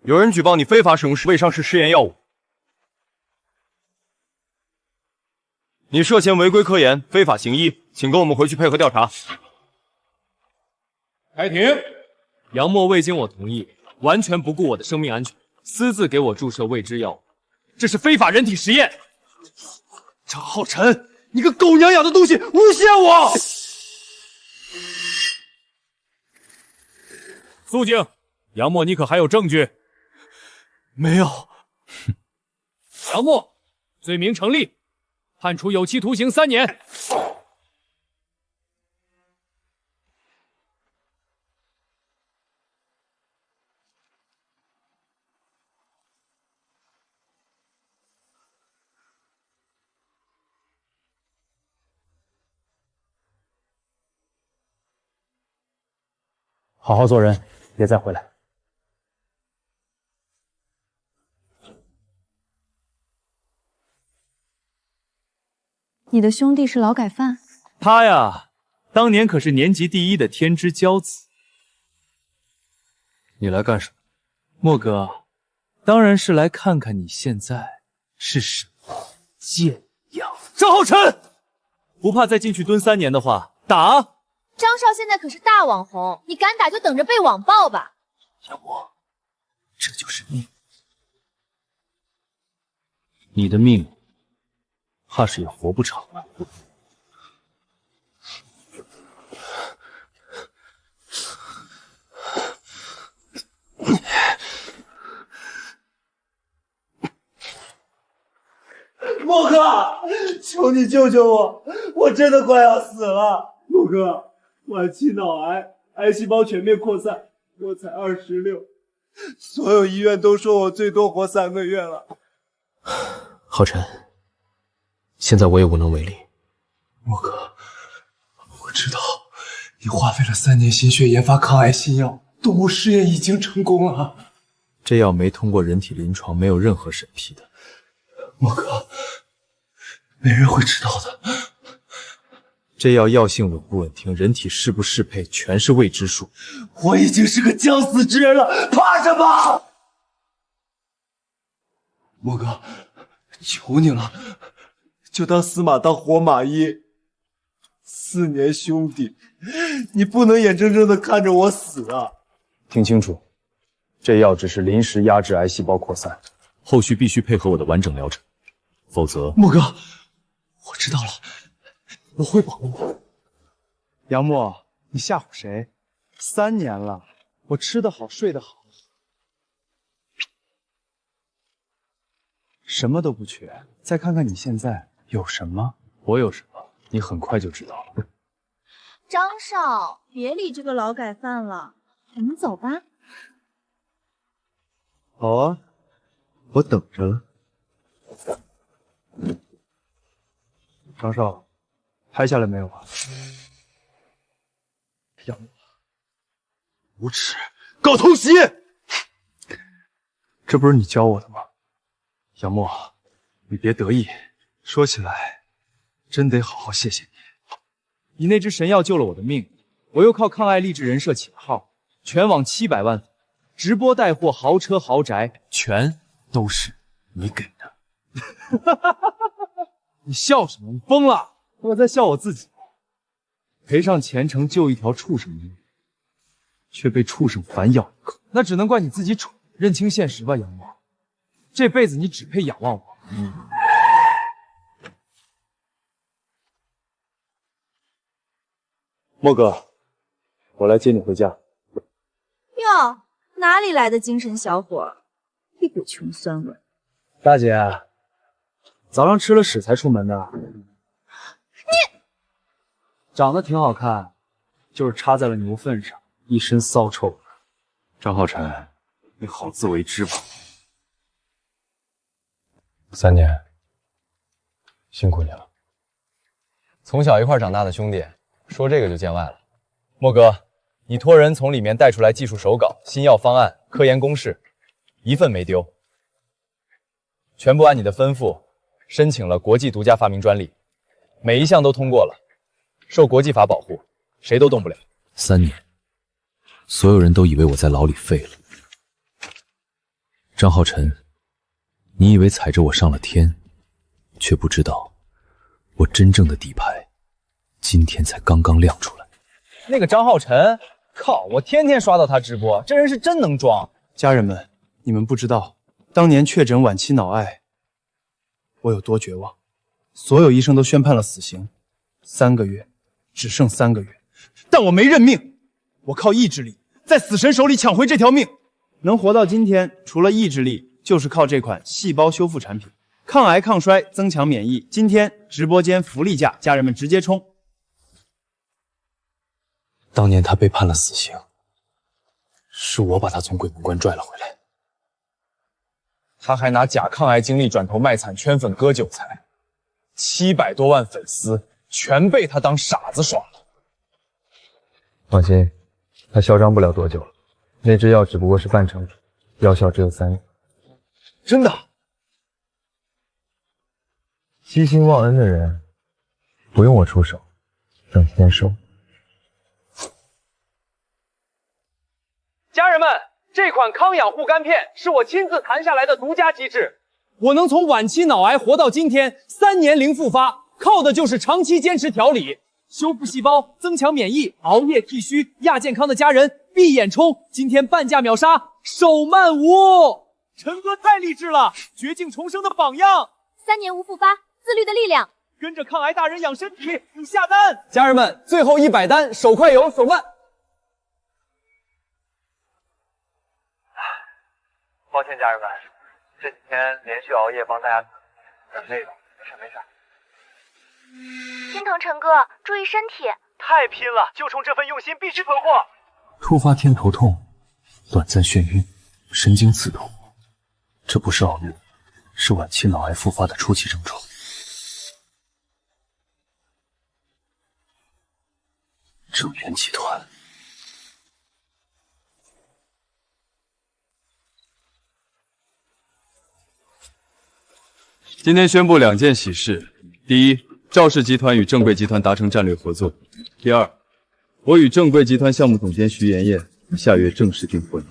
有人举报你非法使用未上市试验药物，你涉嫌违规科研、非法行医，请跟我们回去配合调查。开庭。杨默未经我同意，完全不顾我的生命安全，私自给我注射未知药物，这是非法人体实验。张浩辰，你个狗娘养的东西，诬陷我！肃静，杨默，你可还有证据？没有。杨默，罪名成立，判处有期徒刑3年。好好做人，别再回来。你的兄弟是劳改犯？他呀，当年可是年级第1的天之骄子。你来干什么？莫哥，当然是来看看你现在是什么贱样。张浩辰，不怕再进去蹲3年的话，打！张少现在可是大网红，你敢打就等着被网暴吧。杨默，这就是命。你的命，怕是也活不长了。莫哥，求你救救我，我真的快要死了。莫哥，晚期脑癌，癌细胞全面扩散，我才26，所有医院都说我最多活3个月了。浩辰，现在我也无能为力。莫哥，我知道你花费了3年心血研发抗癌新药，动物试验已经成功了。这药没通过人体临床，没有任何审批的。莫哥，没人会知道的。这药药性稳不稳定，人体适不适配，全是未知数。我已经是个将死之人了，怕什么？莫哥，求你了，就当司马当活马医。4年兄弟，你不能眼睁睁的看着我死啊！听清楚，这药只是临时压制癌细胞扩散，后续必须配合我的完整疗程，否则……莫哥，我知道了，我会保护你。杨默，你吓唬谁？3年了，我吃得好，睡得好，什么都不缺。再看看你现在有什么？我有什么，你很快就知道了。张少，别理这个劳改犯了，我们走吧。好啊，我等着了。张少，拍下来没有啊？杨默，无耻，搞偷袭！这不是你教我的吗？杨默，你别得意，说起来，真得好好谢谢你。你那支神药救了我的命，我又靠抗癌励志人设起了号，全网700万粉，直播带货，豪车豪宅，全都是你给的。你笑什么？你疯了！我在笑我自己，赔上前程救一条畜生命，却被畜生反咬一口，那只能怪你自己蠢。认清现实吧，杨默，这辈子你只配仰望我。莫哥，我来接你回家。哟，哪里来的精神小伙？一股穷酸味。大姐，早上吃了屎才出门的。你长得挺好看，就是插在了牛粪上，一身骚臭味。张浩辰，你好自为之吧。3年，辛苦你了。从小一块长大的兄弟，说这个就见外了。莫哥，你托人从里面带出来技术手稿、新药方案、科研公式，一份没丢，全部按你的吩咐申请了国际独家发明专利，每一项都通过了，受国际法保护，谁都动不了。3年，所有人都以为我在牢里废了，张浩辰，你以为踩着我上了天，却不知道我真正的底牌今天才刚刚亮出来。那个张浩辰，靠！我天天刷到他直播，这人是真能装。家人们，你们不知道，当年确诊晚期脑癌，我有多绝望。所有医生都宣判了死刑，3个月，只剩3个月，但我没认命，我靠意志力在死神手里抢回这条命。能活到今天，除了意志力，就是靠这款细胞修复产品，抗癌抗衰，增强免疫。今天直播间福利价，家人们直接冲！当年他被判了死刑，是我把他从鬼门关拽了回来。他还拿假抗癌经历转头卖惨圈粉割韭菜，700多万粉丝全被他当傻子耍了。放心，他嚣张不了多久了。那支药只不过是半成品，药效只有3年。真的？积心忘恩的人，不用我出手，等天收。家人们，这款康养护肝片是我亲自谈下来的独家机制，我能从晚期脑癌活到今天，3年零复发，靠的就是长期坚持调理，修复细胞，增强免疫，熬夜剃须，亚健康的家人闭眼冲，今天半价秒杀，手慢无。陈哥太励志了，绝境重生的榜样，3年无复发，自律的力量。跟着抗癌大人养身体，你下单。家人们，最后100单，手快有，手慢。抱歉，家人们，这几天连续熬夜帮大家很累了，没事。心疼陈哥，注意身体。太拼了，就冲这份用心，必须囤货。突发天头痛，短暂眩晕，神经刺痛，这不是熬夜，是晚期脑癌复发的初期症状。正源集团。今天宣布2件喜事：第一，赵氏集团与正贵集团达成战略合作；第二，我与正贵集团项目总监徐妍妍下月正式订婚。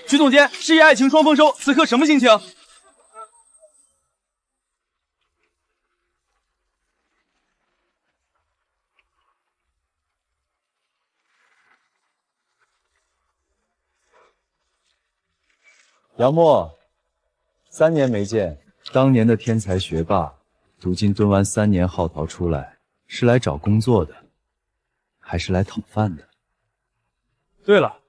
徐总监，事业爱情双丰收，此刻什么心情？杨默，3年没见，当年的天才学霸，如今蹲完3年浩逃出来，是来找工作的，还是来讨饭的？对了，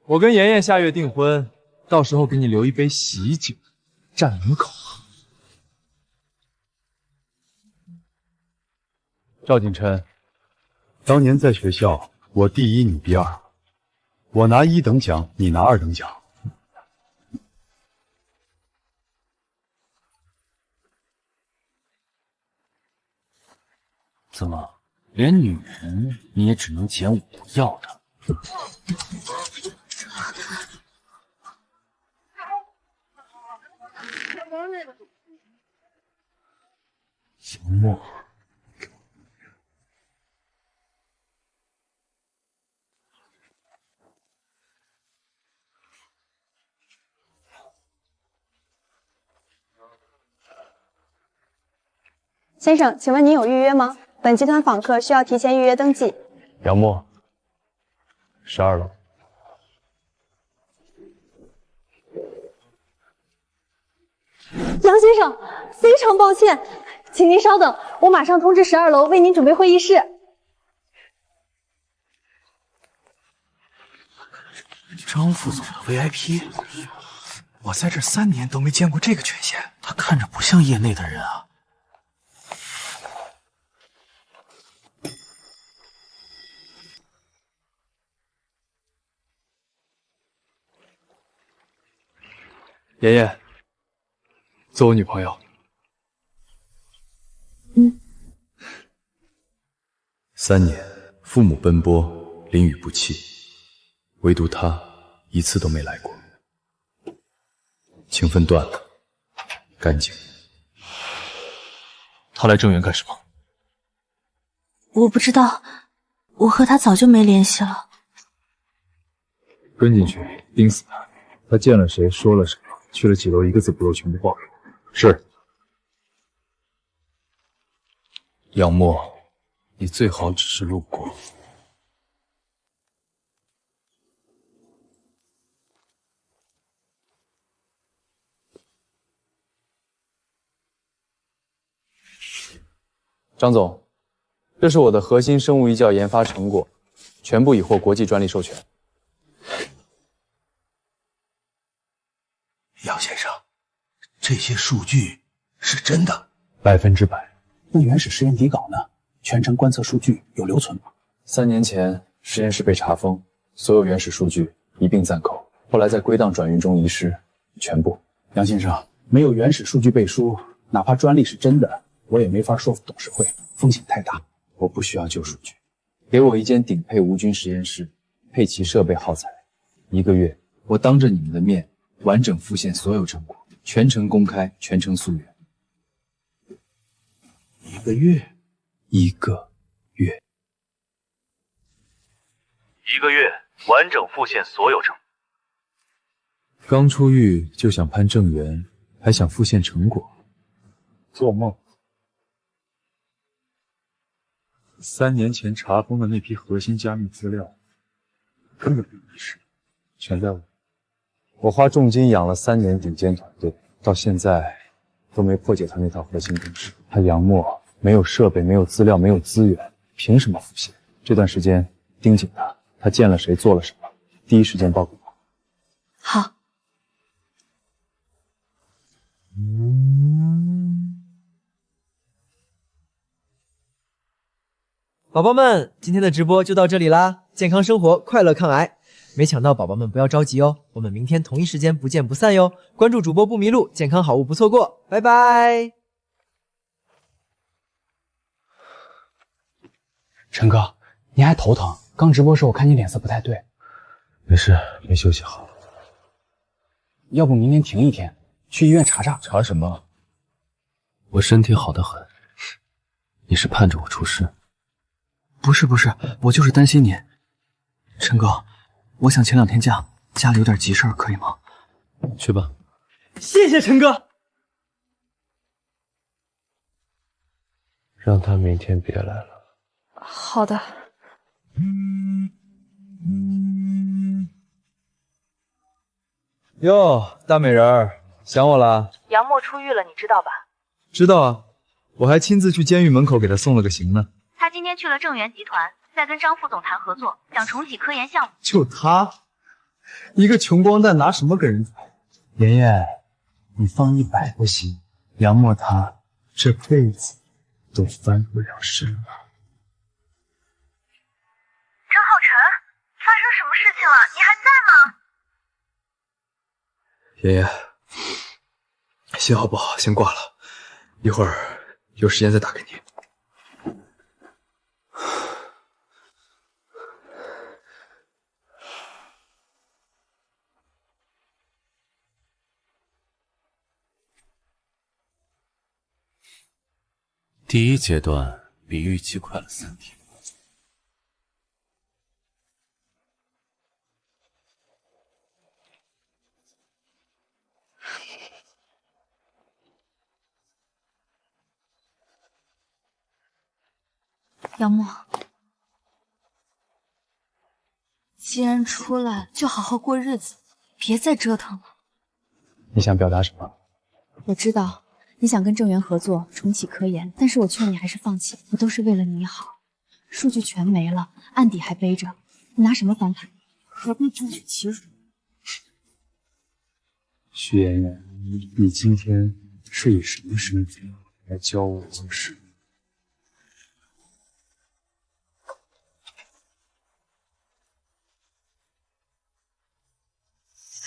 我跟妍妍下月订婚，到时候给你留一杯喜酒，站门口。赵景琛，当年在学校我第1，你第2，我拿1等奖，你拿2等奖。怎么，连女人你也只能捡我不要的？杨默，先生，请问您有预约吗？本集团访客需要提前预约登记。杨默，12楼。杨先生，非常抱歉，请您稍等，我马上通知12楼为您准备会议室。张副总的 VIP， 我在这3年都没见过这个权限，他看着不像业内的人啊。妍妍，做我女朋友。3年，父母奔波，淋雨不弃，唯独他一次都没来过。情分断了，干净。他来正源干什么？我不知道，我和他早就没联系了。跟进去，盯死他。他见了谁，说了什么，去了几楼，一个字不漏，全部报给我。是。杨默，你最好只是路过。张总，这是我的核心生物医教研发成果，全部已获国际专利授权。杨先生，这些数据是真的100%。那原始实验底稿呢？全程观测数据有留存吗？3年前实验室被查封，所有原始数据一并暂扣，后来在归档转运中遗失，全部。杨先生，没有原始数据背书，哪怕专利是真的，我也没法说服董事会，风险太大。我不需要旧数据，给我一间顶配无菌实验室，配齐设备耗材，1个月，我当着你们的面完整复现所有成果，全程公开，全程溯源。1个月？1个月。1个月完整复现所有成果。刚出狱就想攀正源，还想复现成果，做梦！3年前查封的那批核心加密资料，根本没有遗失，全在我。我花重金养了3年顶尖团队，到现在都没破解他那套核心公式。他杨默没有设备，没有资料，没有资源，凭什么复现？这段时间盯紧他，他见了谁，做了什么，第一时间报给我。好。宝宝们，今天的直播就到这里啦！健康生活，快乐抗癌。没抢到宝宝们不要着急哦，我们明天同一时间不见不散哟！关注主播不迷路，健康好物不错过，拜拜。陈哥，你还头疼？刚直播时我看你脸色不太对。没事，没休息好。要不明天停一天，去医院查查。查什么？我身体好得很，你是盼着我出事？不是，我就是担心你。陈哥，我想请2天假，家里有点急事儿，可以吗？去吧。谢谢陈哥。让他明天别来了。好的。哟，大美人儿，想我了？杨默出狱了，你知道吧？知道啊，我还亲自去监狱门口给他送了个行呢。他今天去了正源集团，在跟张副总谈合作，想重启科研项目。就他，一个穷光蛋，拿什么跟人谈？妍妍，你放100不行，杨默他这辈子都翻不了身了。张浩辰，发生什么事情了？你还在吗？妍妍，信号不好，先挂了，一会儿有时间再打给你。第1阶段比预期快了3天。杨默，既然出来，就好好过日子，别再折腾了。你想表达什么？我知道你想跟正源合作重启科研，但是我劝你还是放弃，我都是为了你好。数据全没了，案底还背着，你拿什么翻盘？何必自取其辱？徐妍妍，你今天是以什么身份来教我做事？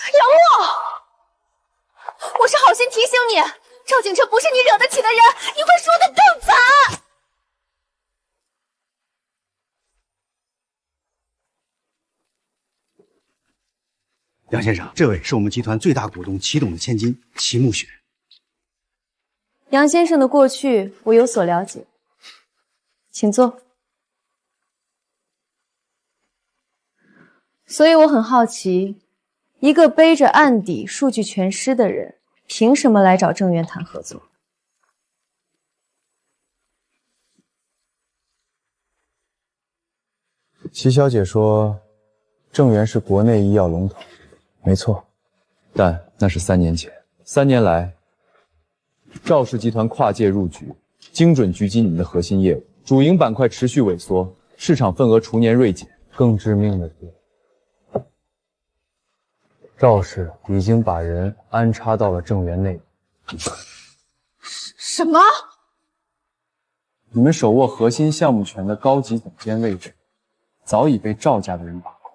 杨默，我是好心提醒你，赵景琛不是你惹得起的人，你会输得更惨。杨先生，这位是我们集团最大股东齐董的千金齐慕雪。杨先生的过去我有所了解，请坐。所以我很好奇，一个背着案底数据全失的人，凭什么来找郑源谈合作？齐小姐说，郑源是国内医药龙头，没错，但那是3年前。3年来，赵氏集团跨界入局，精准狙击你们的核心业务，主营板块持续萎缩，市场份额逐年锐减。更致命的是，赵氏已经把人安插到了郑源内部。什么？你们手握核心项目权的高级总监位置，早已被赵家的人把控。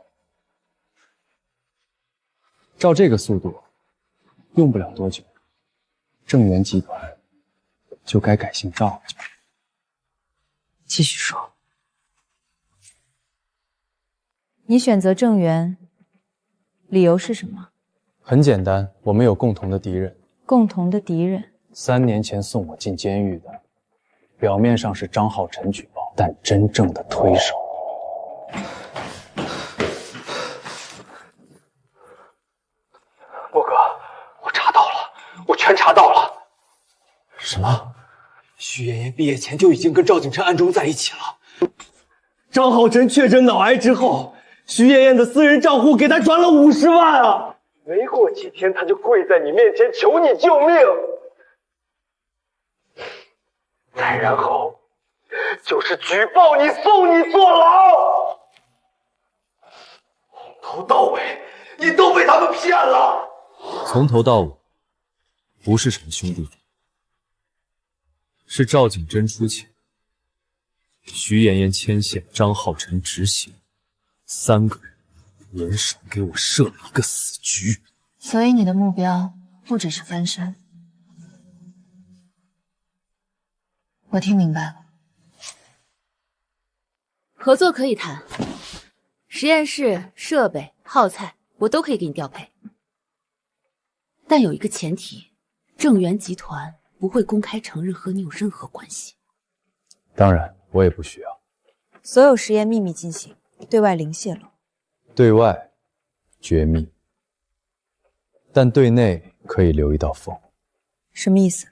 照这个速度，用不了多久，郑源集团就该改姓赵了。继续说。你选择郑源，理由是什么？很简单，我们有共同的敌人。共同的敌人？3年前送我进监狱的，表面上是张浩辰举报，但真正的推手。莫哥，我查到了，我全查到了。什么？徐妍妍毕业前就已经跟赵景琛暗中在一起了。张浩辰确诊脑癌之后，徐妍妍的私人账户给他转了50万啊！没过几天，他就跪在你面前求你救命。再然后，就是举报你，送你坐牢。从头到尾，你都被他们骗了。从头到尾，不是什么兄弟姐妹，是赵景真出钱，徐妍妍牵线，张浩辰执行，3个人联手给我设了一个死局。所以你的目标不只是翻身。我听明白了。合作可以谈，实验室、设备、耗材我都可以给你调配，但有一个前提，郑源集团不会公开承认和你有任何关系。当然，我也不需要。所有实验秘密进行，对外零泄露。对外绝密，但对内可以留一道缝。什么意思？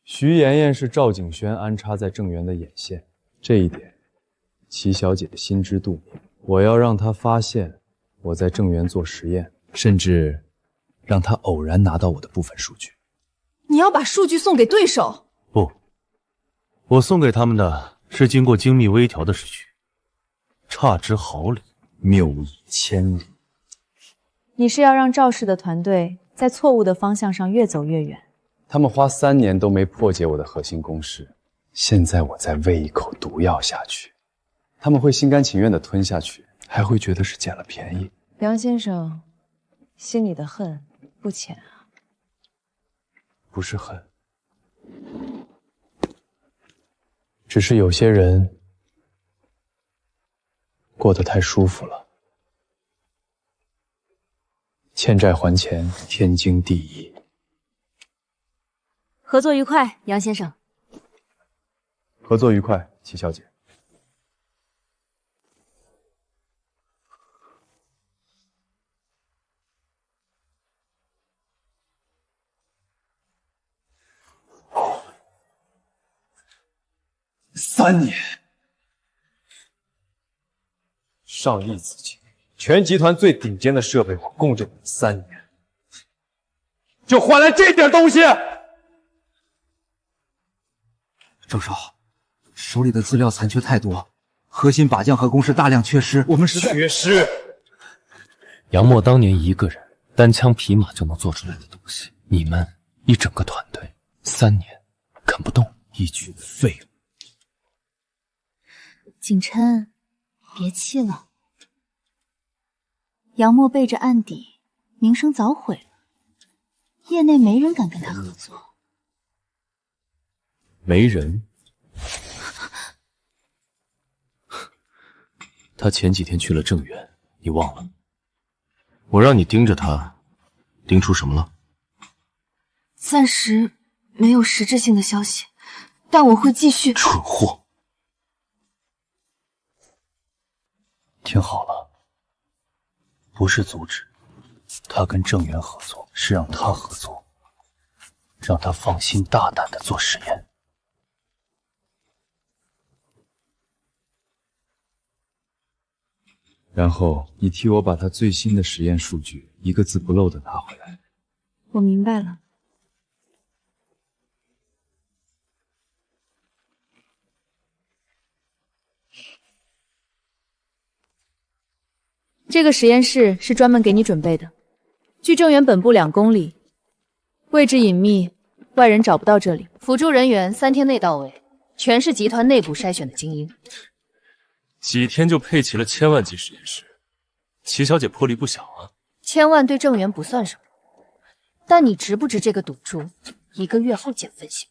徐妍妍是赵景轩安插在郑源的眼线，这一点，齐小姐的心知肚明。我要让她发现我在郑源做实验，甚至让她偶然拿到我的部分数据。你要把数据送给对手？不，我送给他们的是经过精密微调的数据，差之毫厘，谬以千里。你是要让赵氏的团队在错误的方向上越走越远。他们花3年都没破解我的核心公式，现在我再喂一口毒药下去，他们会心甘情愿地吞下去，还会觉得是捡了便宜。梁先生，心里的恨不浅啊。不是恨，只是有些人过得太舒服了。欠债还钱，天经地义。合作愉快，杨先生。合作愉快，齐小姐。3年，上亿资金，全集团最顶尖的设备，我供着你们3年，就换来这点东西。郑少，手里的资料残缺太多，核心靶酱和公式大量缺失，我们实在缺失。杨默当年一个人单枪匹马就能做出来的东西，你们一整个团队3年啃不动，一群废物。景琛，别气了。杨默背着案底，名声早毁了，业内没人敢跟他合作。没人。他前几天去了郑源，你忘了？我让你盯着他，盯出什么了？暂时没有实质性的消息，但我会继续。蠢货！听好了，不是阻止他跟郑源合作，是让他合作，让他放心大胆的做实验。然后你替我把他最新的实验数据一个字不漏的拿回来。我明白了。这个实验室是专门给你准备的，距正源本部2公里，位置隐秘，外人找不到这里。辅助人员3天内到位，全是集团内部筛选的精英。几天就配齐了1000万级实验室，齐小姐魄力不小啊。1000万对郑源不算什么，但你值不值这个赌注？1个月后见分晓。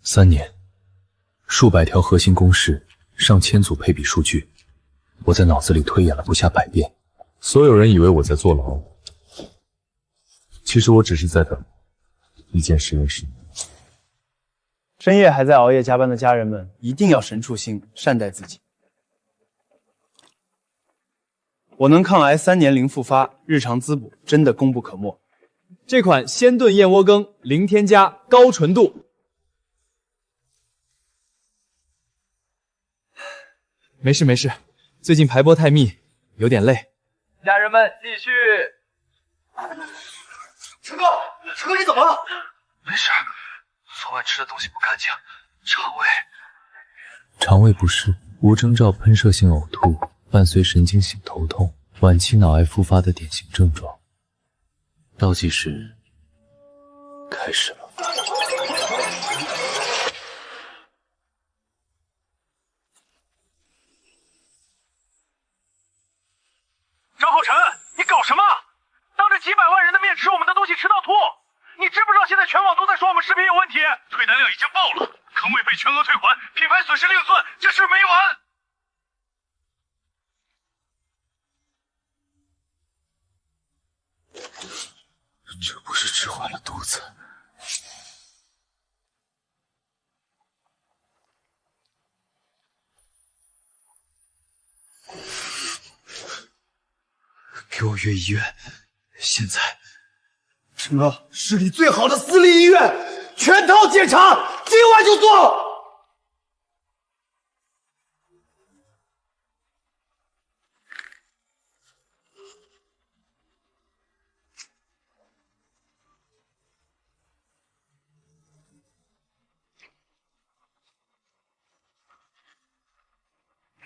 3年，数百条核心公式，上千组配比数据，我在脑子里推演了不下100遍。所有人以为我在坐牢，其实我只是在等一间实验室。深夜还在熬夜加班的家人们，一定要神出心，善待自己。我能抗癌3年零复发，日常滋补真的功不可没。这款鲜炖燕窝羹零添加，高纯度。没事没事，最近排播太密，有点累。家人们继续。陈哥，陈哥你怎么了？没事，昨晚吃的东西不干净，肠胃不适，无征兆喷射性呕吐，伴随神经性头痛，晚期脑癌复发的典型症状。倒计时开始了。张浩辰，你搞什么？当着几百万人的面吃我们的东西吃到吐！你知不知道现在全网都在说我们视频有问题？退单量已经爆了，坑未被全额退还，品牌损失另算，这事没完！这不是吃坏了肚子。给我约医院，现在。陈哥，市里最好的私立医院，全套检查，今晚就做。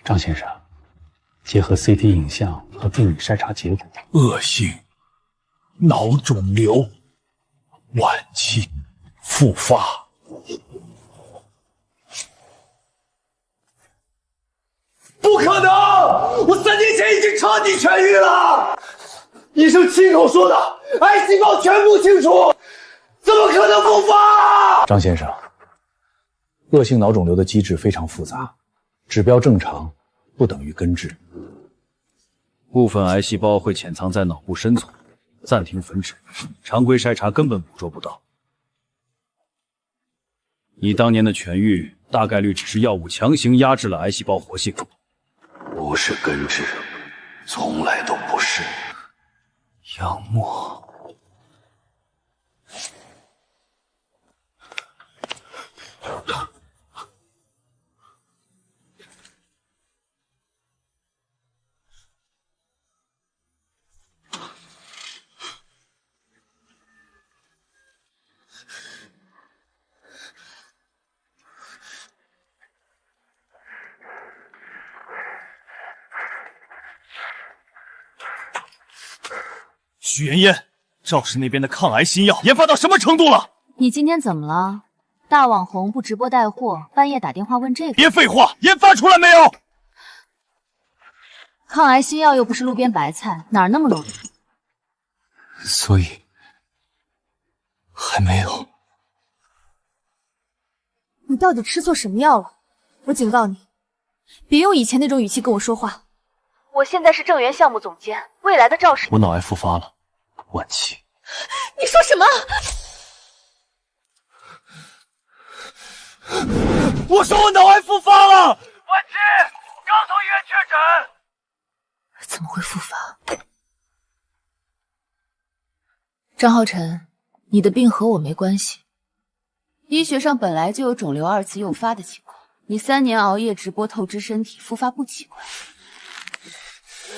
张先生，结合 CT 影像和病理筛查结果，恶性脑肿瘤晚期复发。不可能！我3年前已经彻底痊愈了，医生亲口说的，癌细胞全部清除，怎么可能复发？张先生，恶性脑肿瘤的机制非常复杂，指标正常不等于根治。部分癌细胞会潜藏在脑部深层，暂停繁殖，常规筛查根本捕捉不到。你当年的痊愈大概率只是药物强行压制了癌细胞活性，不是根治，从来都不是。杨默，许妍妍，赵氏那边的抗癌新药研发到什么程度了？你今天怎么了？大网红不直播带货，半夜打电话问这个？别废话，研发出来没有？抗癌新药又不是路边白菜，哪儿那么容易？所以还没有。你到底吃错什么药了？我警告你，别用以前那种语气跟我说话。我现在是正源项目总监，未来的赵氏。我脑癌复发了，晚期。你说什么？我说我脑癌复发了，晚期，刚从医院确诊。怎么会复发？张浩辰，你的病和我没关系。医学上本来就有肿瘤二次诱发的情况，你3年熬夜直播透支身体，复发不奇怪。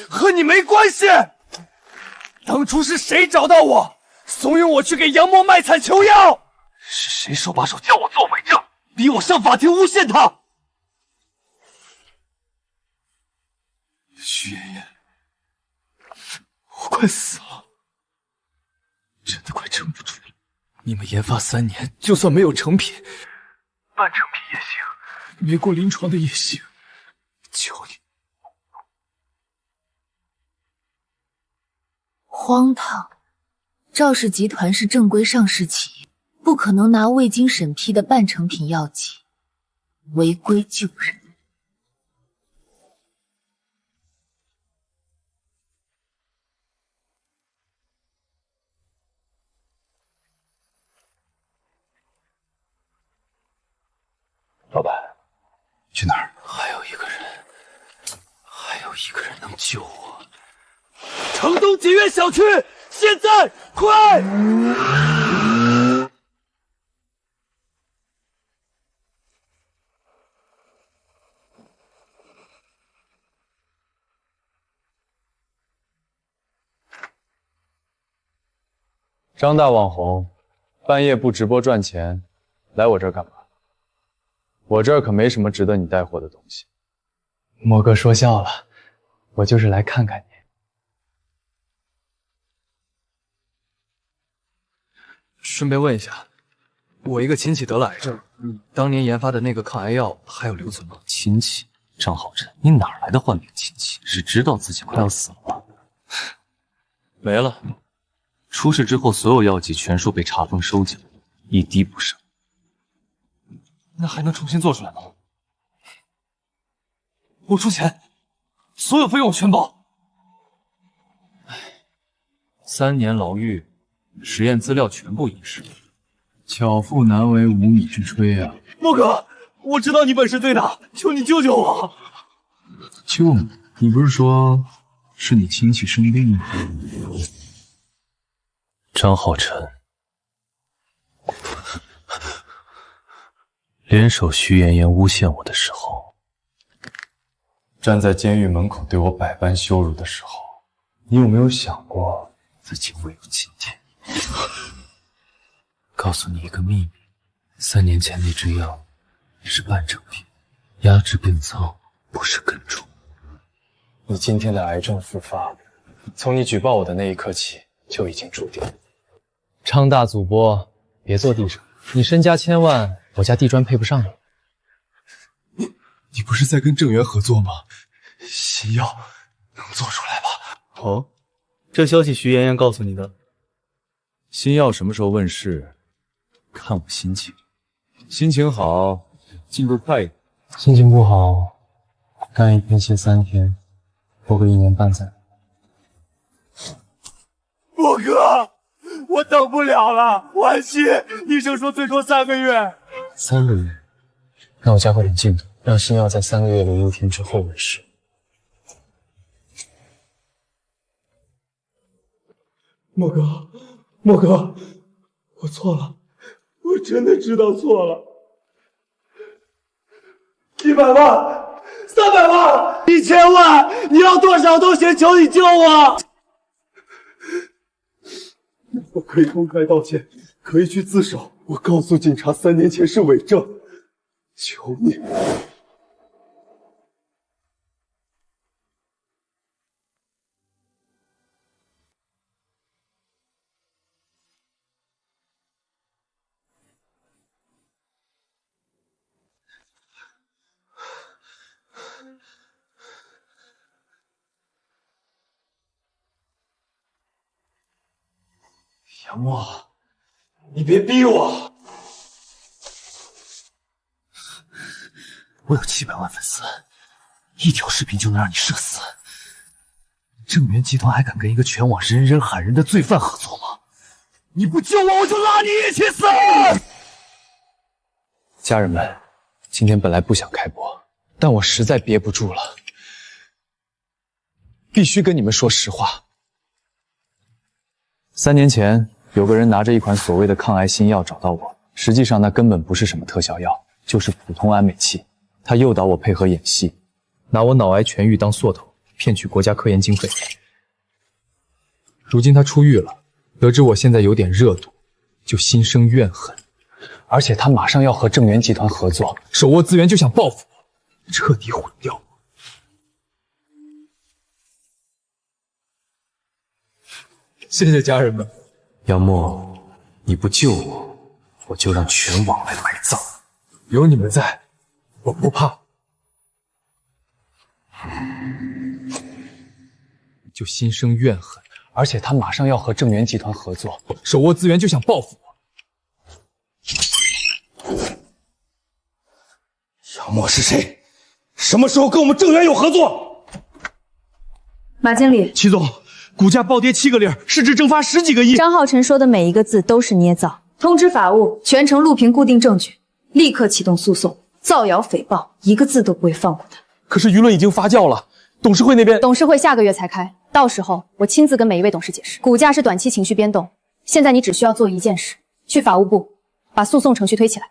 和你没关系。当初是谁找到我，怂恿我去给杨默卖惨求药？是谁手把手叫我做伪证，逼我上法庭诬陷他？徐妍妍，我快死了，真的快撑不住了。你们研发3年，就算没有成品，半成品也行，没过临床的也行，求你。荒唐！赵氏集团是正规上市企业，不可能拿未经审批的半成品药剂违规救人。老板，去哪儿？还有一个人能救我。城东锦苑小区，现在快！张大网红，半夜不直播赚钱，来我这儿干嘛？我这儿可没什么值得你带货的东西。莫哥说笑了，我就是来看看你。顺便问一下，我一个亲戚得了癌症，你当年研发的那个抗癌药还有留存吗？亲戚？张浩辰，你哪来的患病亲戚？是知道自己快要死了吗？没了。出事之后，所有药剂全数被查封收缴，一滴不剩。那还能重新做出来吗？我出钱，所有费用我全包。3年牢狱，实验资料全部遗失。巧妇难为无米之炊啊！莫哥，我知道你本事最大，求你救救我！救你？你不是说是你亲戚生病了？张浩辰，联手徐妍妍诬陷我的时候，站在监狱门口对我百般羞辱的时候，你有没有想过自己会有今天？告诉你一个秘密，3年前那支药是半成品，压制病灶，不是根除。你今天的癌症复发，从你举报我的那一刻起就已经注定。昌大主播，别坐地上，你身家千万，我家地砖配不上你。你不是在跟郑源合作吗？新药能做出来吧？哦，这消息徐妍妍告诉你的。新药什么时候问世，看我心情。心情好，进度快一点；心情不好，干一天歇3天，活个1年半载。莫哥，我等不了了，晚期，医生说最多3个月。3个月？那我加快点进度，让新药在3个月06天之后问世。莫哥，莫哥，我错了，我真的知道错了。100万、300万、1000万，你要多少都行，求你救我！我可以公开道歉，可以去自首，我告诉警察3年前是伪证，求你。杨墨，你别逼我！我有700万粉丝，一条视频就能让你社死。正源集团还敢跟一个全网人人喊人的罪犯合作吗？你不救我，我就拉你一起死！家人们，今天本来不想开播，但我实在憋不住了，必须跟你们说实话。3年前，有个人拿着一款所谓的抗癌新药找到我，实际上那根本不是什么特效药，就是普通安美剂。他诱导我配合演戏，拿我脑癌痊愈当缩头，骗取国家科研经费。如今他出狱了，得知我现在有点热度，就心生怨恨。而且他马上要和正源集团合作，手握资源就想报复我，彻底毁掉我。谢谢家人们。杨墨，你不救我，我就让全网来埋葬。有你们在，我不怕。就心生怨恨，而且他马上要和正源集团合作，手握资源就想报复我。杨墨是谁？什么时候跟我们正源有合作？马经理，齐总，股价暴跌7个零，市值蒸发10几个亿。张浩辰说的每一个字都是捏造。通知法务，全程录屏固定证据，立刻启动诉讼，造谣诽谤，一个字都不会放过他。可是舆论已经发酵了，董事会那边……董事会下个月才开，到时候我亲自跟每一位董事解释。股价是短期情绪变动，现在你只需要做一件事，去法务部把诉讼程序推起来。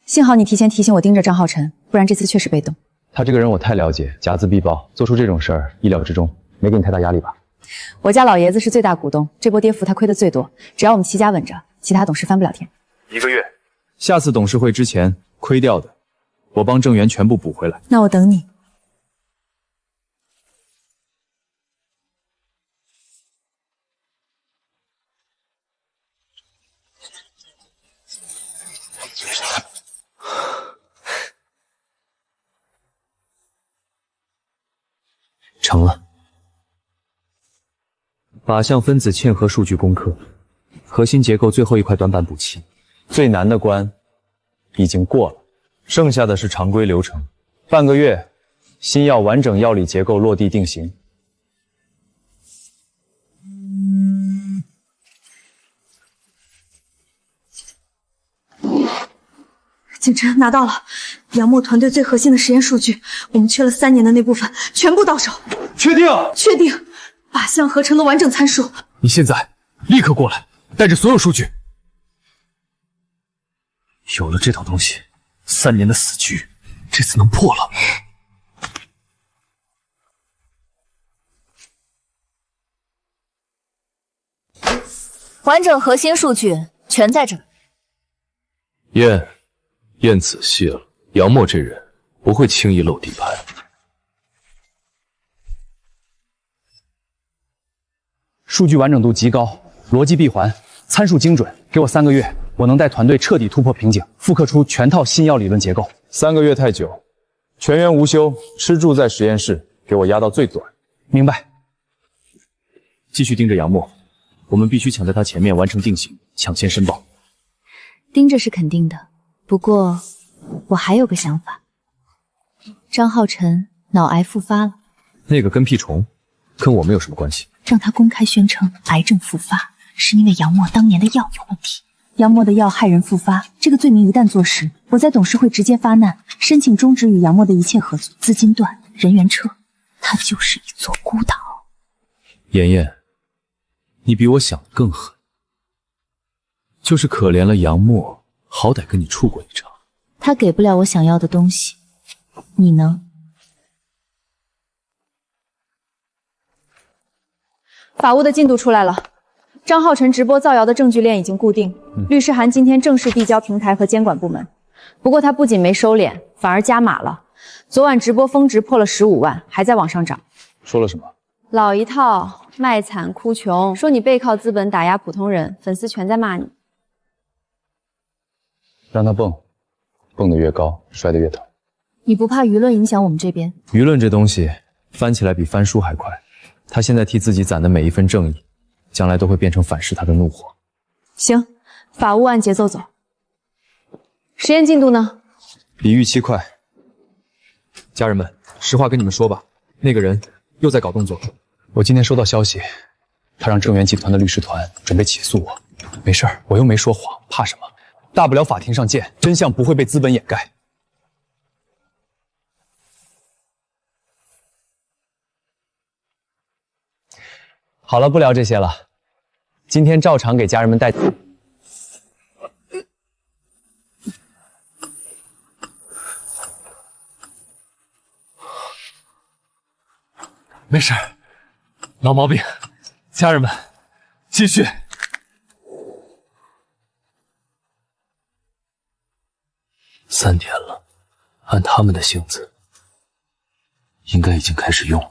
幸好你提前提醒我盯着张浩辰，不然这次确实被动。他这个人我太了解，睚眦必报，做出这种事儿意料之中，没给你太大压力吧？我家老爷子是最大股东，这波跌幅他亏的最多，只要我们齐家稳着，其他董事翻不了天。1个月，下次董事会之前亏掉的，我帮正源全部补回来。那我等你。成了。靶向分子嵌合数据攻克，核心结构最后一块短板补齐，最难的关已经过了，剩下的是常规流程。半个月，新药完整药理结构落地定型。景琛拿到了杨墨团队最核心的实验数据，我们缺了3年的那部分全部到手。确定？确定，靶向合成的完整参数。你现在立刻过来，带着所有数据。有了这套东西，3年的死局这次能破了。完整核心数据全在这儿。验仔细了，杨墨这人不会轻易露底牌。数据完整度极高，逻辑闭环，参数精准。给我3个月，我能带团队彻底突破瓶颈，复刻出全套新药理论结构。3个月太久，全员无休，吃住在实验室，给我压到最短。明白。继续盯着杨墨，我们必须抢在他前面完成定型，抢先申报。盯着是肯定的，不过我还有个想法。张浩辰脑癌复发了，那个跟屁虫跟我们有什么关系？让他公开宣称癌症复发是因为杨墨当年的药有问题。杨墨的药害人复发，这个罪名一旦坐实，我在董事会直接发难，申请终止与杨墨的一切合作，资金断，人员撤，他就是一座孤岛。妍妍，你比我想的更狠，就是可怜了杨墨，好歹跟你处过一场。他给不了我想要的东西，你能？法务的进度出来了，张浩辰直播造谣的证据链已经固定，律师函今天正式递交平台和监管部门。不过他不仅没收敛，反而加码了。昨晚直播峰值破了15万，还在往上涨。说了什么？老一套，卖惨哭穷，说你背靠资本打压普通人，粉丝全在骂你。让他蹦，蹦得越高，摔得越疼。你不怕舆论影响我们这边？舆论这东西，翻起来比翻书还快。他现在替自己攒的每一份正义，将来都会变成反噬他的怒火。行，法务按节奏走。实验进度呢？比预期快。家人们，实话跟你们说吧，那个人又在搞动作。我今天收到消息，他让正源集团的律师团准备起诉我。没事儿，我又没说谎，怕什么？大不了法庭上见，真相不会被资本掩盖。好了，不聊这些了。今天照常给家人们带。没事，老毛病。家人们，继续。3天了，按他们的性子，应该已经开始用了。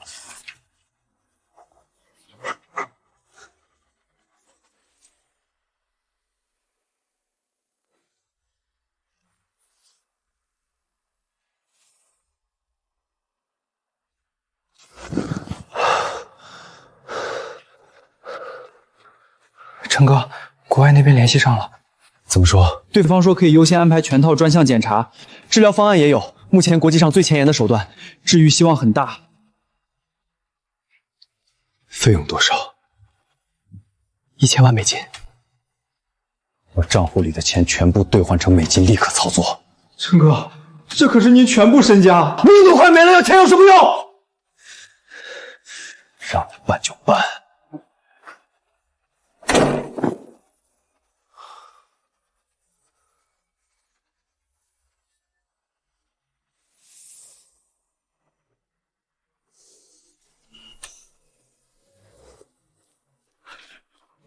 陈哥，国外那边联系上了。怎么说？对方说可以优先安排全套专项检查，治疗方案也有，目前国际上最前沿的手段，治愈希望很大。费用多少？1000万美金。我账户里的钱全部兑换成美金，立刻操作。陈哥，这可是您全部身家，命都快没了，要钱有什么用？让你办就办。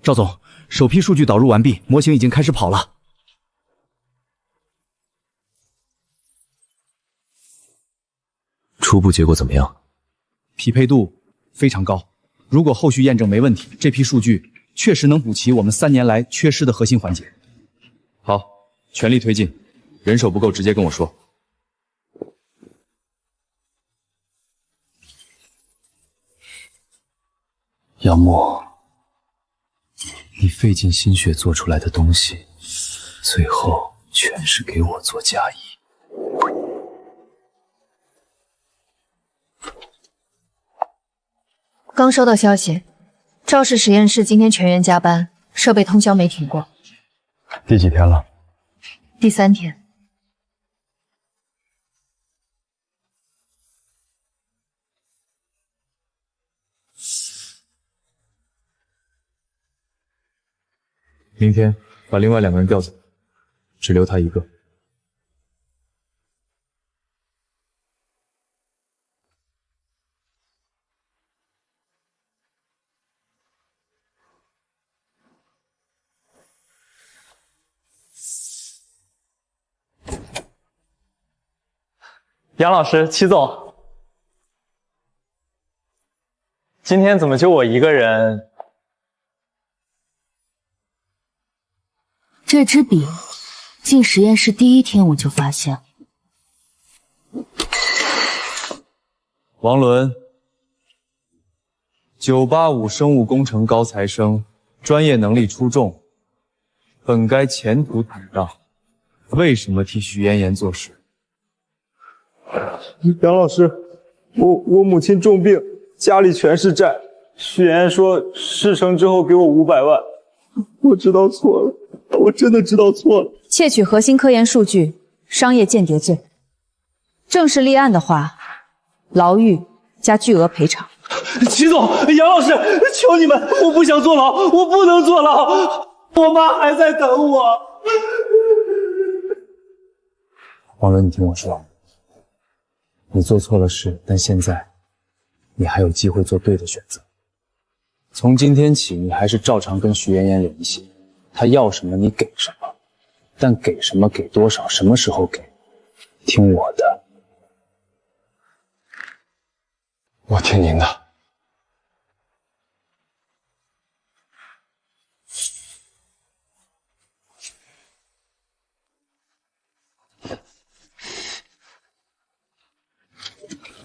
赵总，首批数据导入完毕，模型已经开始跑了。初步结果怎么样？匹配度非常高。如果后续验证没问题，这批数据确实能补齐我们3年来缺失的核心环节。好，全力推进。人手不够，直接跟我说。杨默，你费尽心血做出来的东西，最后全是给我做嫁衣。刚收到消息，赵氏实验室今天全员加班，设备通宵没停过。第几天了？第3天。明天把另外2个人调走，只留他一个。杨老师，齐总，今天怎么就我一个人？这支笔，进实验室第1天我就发现。王伦，985生物工程高材生，专业能力出众，本该前途坦荡，为什么替徐妍妍做事？杨老师，我母亲重病，家里全是债。徐妍妍说事成之后给我500万，我知道错了，我真的知道错了。窃取核心科研数据，商业间谍罪。正式立案的话，牢狱加巨额赔偿。齐总，杨老师，求你们，我不想坐牢，我不能坐牢，我妈还在等我。王伦，你听我说，你做错了事，但现在你还有机会做对的选择。从今天起，你还是照常跟徐妍妍联系，她要什么你给什么，但给什么、给多少、什么时候给，听我的。我听您的。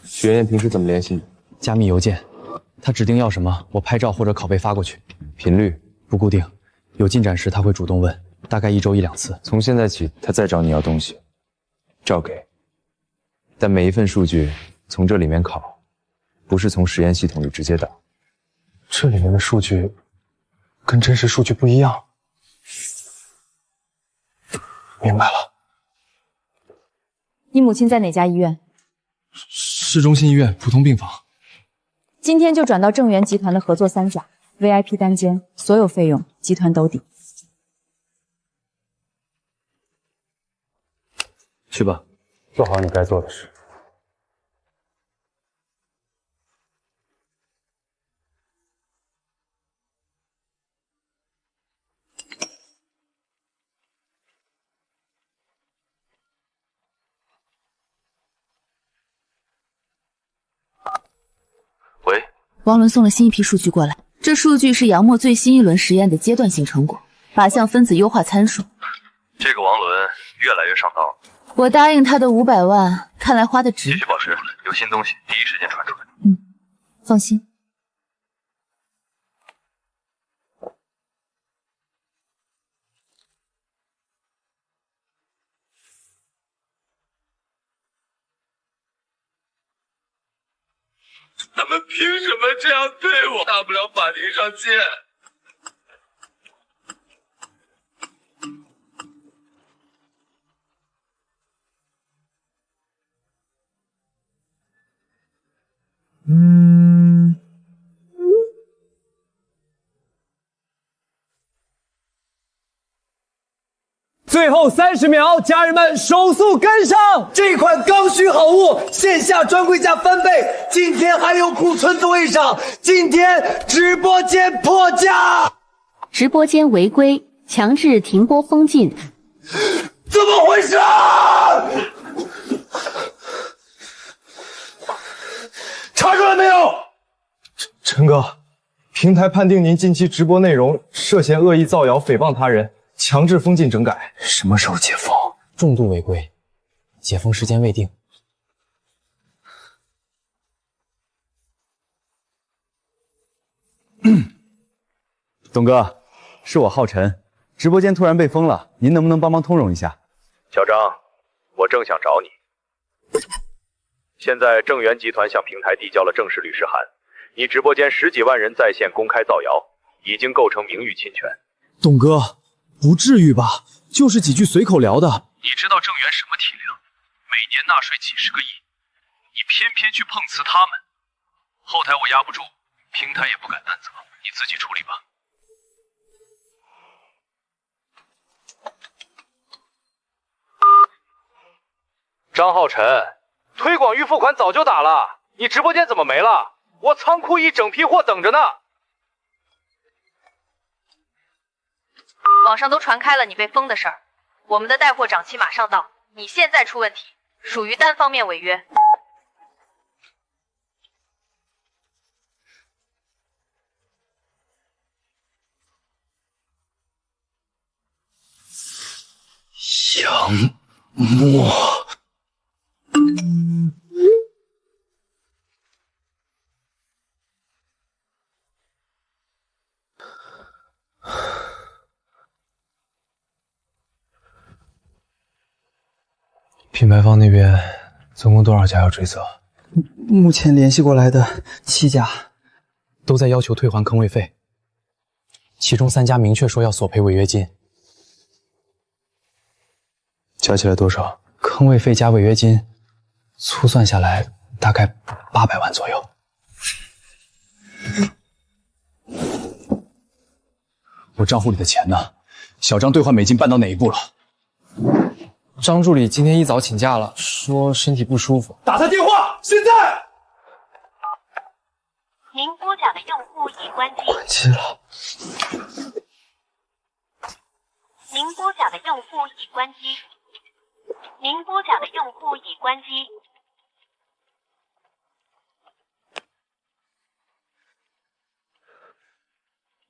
徐妍妍平时怎么联系你？加密邮件，他指定要什么，我拍照或者拷贝发过去，频率不固定，有进展时他会主动问，大概1周1、2次。从现在起，他再找你要东西，照给。但每一份数据从这里面拷，不是从实验系统里直接导。这里面的数据跟真实数据不一样。明白了。你母亲在哪家医院？市中心医院普通病房。今天就转到正源集团的合作3甲 VIP 单间，所有费用集团兜底。去吧，做好你该做的事。喂，王伦送了新一批数据过来，这数据是杨墨最新一轮实验的阶段性成果，8项分子优化参数。这个王伦越来越上道了。我答应他的500万，看来花的值。继续保持，有新东西第一时间传出来。放心。他们凭什么这样对我？大不了法庭上见。最后30秒，家人们手速跟上！这款刚需好物线下专柜价翻倍，今天还有库存对上，今天直播间破价！直播间违规，强制停播封禁。怎么回事啊？查出来没有？陈哥，平台判定您近期直播内容涉嫌恶意造谣、诽谤他人，强制封禁整改。什么时候解封？重度违规，解封时间未定。董哥，是我浩辰，直播间突然被封了，您能不能帮忙通融一下？小张，我正想找你。现在正源集团向平台递交了正式律师函，你直播间10几万人在线公开造谣，已经构成名誉侵权。董哥，不至于吧？就是几句随口聊的。你知道正源什么体量？每年纳税几十个亿，你偏偏去碰瓷他们。后台我压不住，平台也不敢担责，你自己处理吧。张浩辰，推广预付款早就打了，你直播间怎么没了？我仓库一整批货等着呢。网上都传开了你被封的事儿，我们的带货长期马上到，你现在出问题，属于单方面违约。杨墨，品牌方那边总共多少家要追责？目前联系过来的7家，都在要求退还坑位费，其中3家明确说要索赔违约金。加起来多少？坑位费加违约金，粗算下来大概800万左右。我账户里的钱呢？小张兑换美金办到哪一步了？张助理今天一早请假了，说身体不舒服。打他电话，现在！您拨打的用户已关机。关机了。您拨打的用户已关机。您拨打的用户已关机。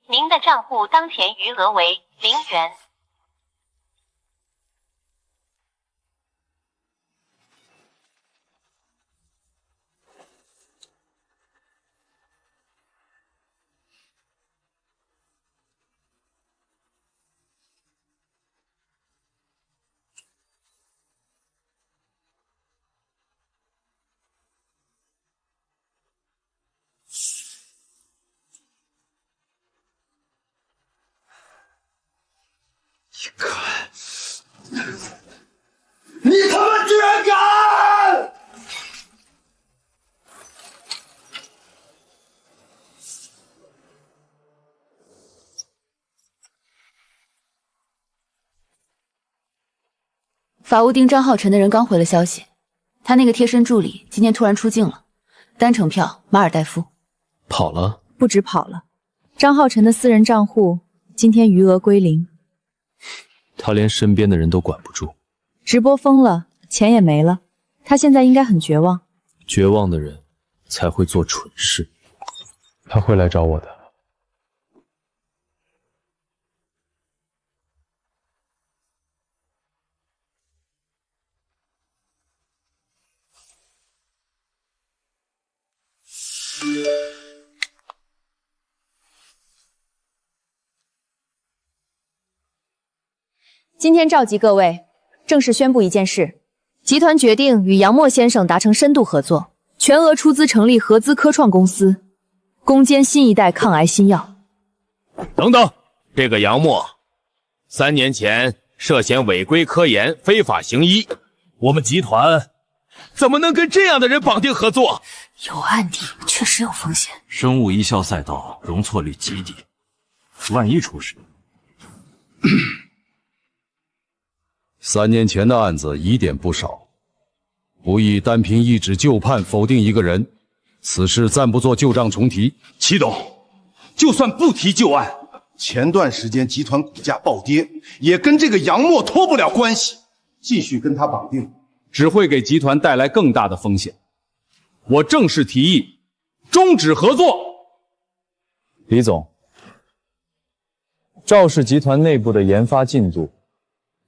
您的账户当前余额为0元。法务丁张浩辰的人刚回了消息，他那个贴身助理今天突然出境了，单程票马尔代夫。跑了？不止跑了，张浩辰的私人账户今天余额归零。他连身边的人都管不住，直播封了，钱也没了，他现在应该很绝望。绝望的人才会做蠢事。他会来找我的。今天召集各位，正式宣布一件事：集团决定与杨墨先生达成深度合作，全额出资成立合资科创公司，攻坚新一代抗癌新药。等等，这个杨墨3年前涉嫌违规科研、非法行医，我们集团怎么能跟这样的人绑定合作？有案底，确实有风险。生物医校赛道容错率极低，万一出事，3年前的案子疑点不少，不宜单凭一纸旧判否定一个人，此事暂不做旧账重提。齐董，就算不提旧案，前段时间集团股价暴跌，也跟这个杨墨脱不了关系。继续跟他绑定，只会给集团带来更大的风险。我正式提议终止合作。李总，赵氏集团内部的研发进度，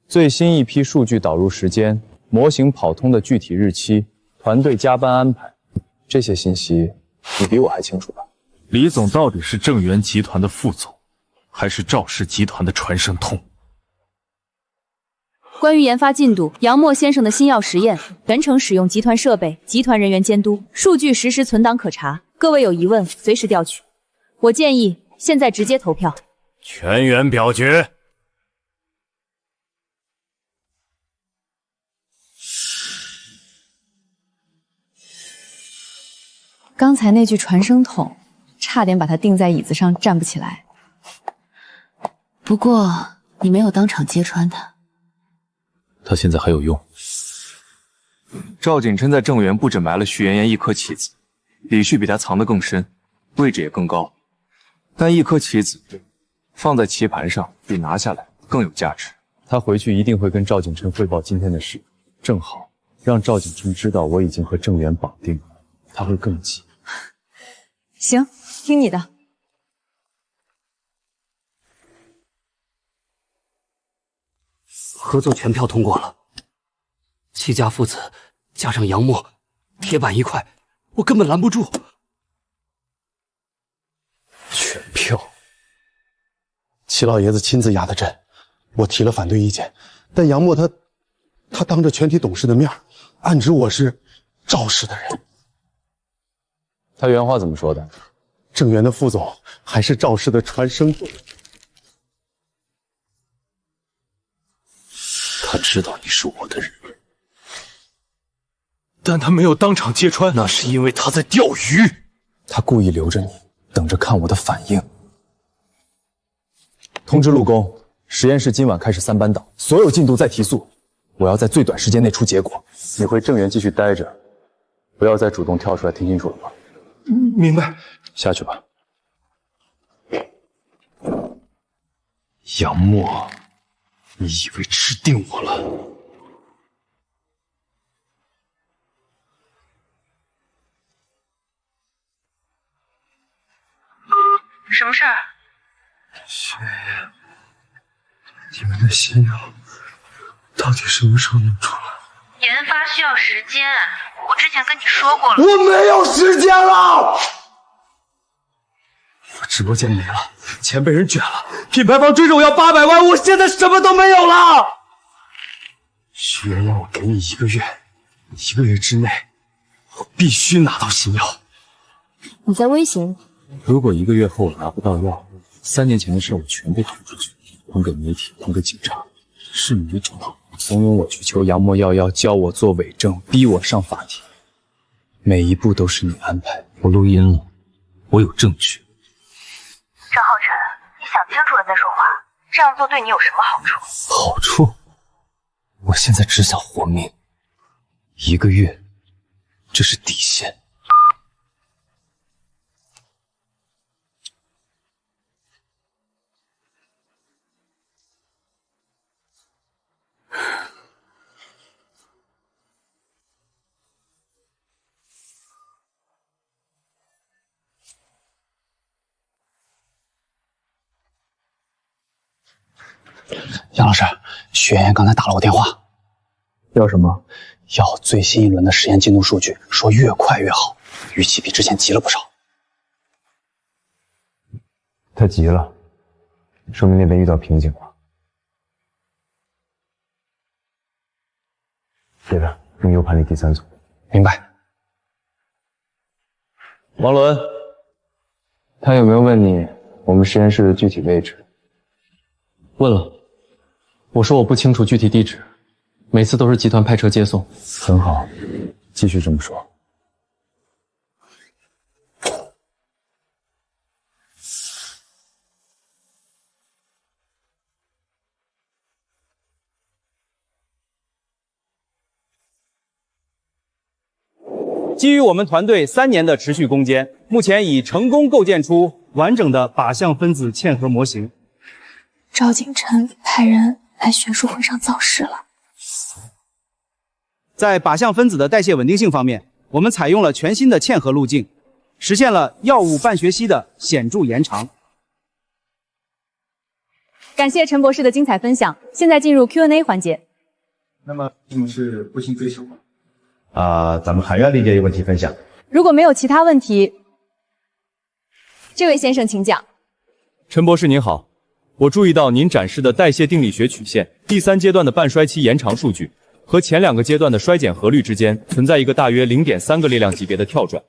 最新一批数据导入时间，模型跑通的具体日期，团队加班安排，这些信息你比我还清楚吧？李总到底是正源集团的副总，还是赵氏集团的传声筒？关于研发进度，杨墨先生的新药实验全程使用集团设备，集团人员监督，数据实时存档可查。各位有疑问随时调取。我建议现在直接投票。全员表决。刚才那句传声筒，差点把他钉在椅子上站不起来。不过你没有当场揭穿他。他现在还有用。赵景琛在正源不止埋了徐妍妍一颗棋子，李旭比他藏得更深，位置也更高。但一颗棋子放在棋盘上，比拿下来更有价值。他回去一定会跟赵景琛汇报今天的事，正好让赵景琛知道我已经和郑源绑定了，他会更急。行，听你的。合作全票通过了，7家父子加上杨墨，铁板一块，我根本拦不住。全票，齐老爷子亲自压的阵，我提了反对意见，但杨墨他当着全体董事的面，暗指我是赵氏的人。他原话怎么说的？郑源的副总还是赵氏的传声筒。他知道你是我的人，但他没有当场揭穿，那是因为他在钓鱼。他故意留着你，等着看我的反应。通知陆工，实验室今晚开始3班倒，所有进度再提速，我要在最短时间内出结果。你回正源继续待着，不要再主动跳出来，听清楚了吗？明白。下去吧。杨墨，你以为吃定我了？什么事儿？雪爷，你们的新药到底什么时候能出来？研发需要时间，我之前跟你说过了。我没有时间了。我直播间没了，钱被人卷了，品牌方追着我要800万，我现在什么都没有了。许愿让我给你1个月，1个月之内，我必须拿到新药。你在威胁我？如果1个月后我拿不到药，3年前的事我全部捅出去，捅给媒体，捅给警察。是你主动怂恿我去求杨墨要药，教我做伪证，逼我上法庭，每一步都是你安排。我录音了，我有证据。张浩辰，你想清楚了再说话，这样做对你有什么好处？好处？我现在只想活命，1个月，这是底线。杨老师，许妍妍刚才打了我电话，要什么？要最新一轮的实验进度数据，说越快越好，语气比之前急了不少。他急了，说明那边遇到瓶颈了。接着用 U 盘里第3组。明白。王伦，他有没有问你我们实验室的具体位置？问了，我说我不清楚具体地址，每次都是集团派车接送。很好，继续这么说。基于我们团队3年的持续攻坚，目前已成功构建出完整的靶向分子嵌合模型。赵景琛派人来学术会上造势了。在靶向分子的代谢稳定性方面，我们采用了全新的嵌合路径，实现了药物半学期的显著延长。感谢陈博士的精彩分享，现在进入 Q&A 环节。那么你们是不幸追求吗？咱们韩院历届有问题分享。如果没有其他问题，这位先生请讲。陈博士您好，我注意到您展示的代谢定力学曲线第3阶段的半衰期延长数据和前2个阶段的衰减合率之间存在一个大约 0.3个列量级别的跳转。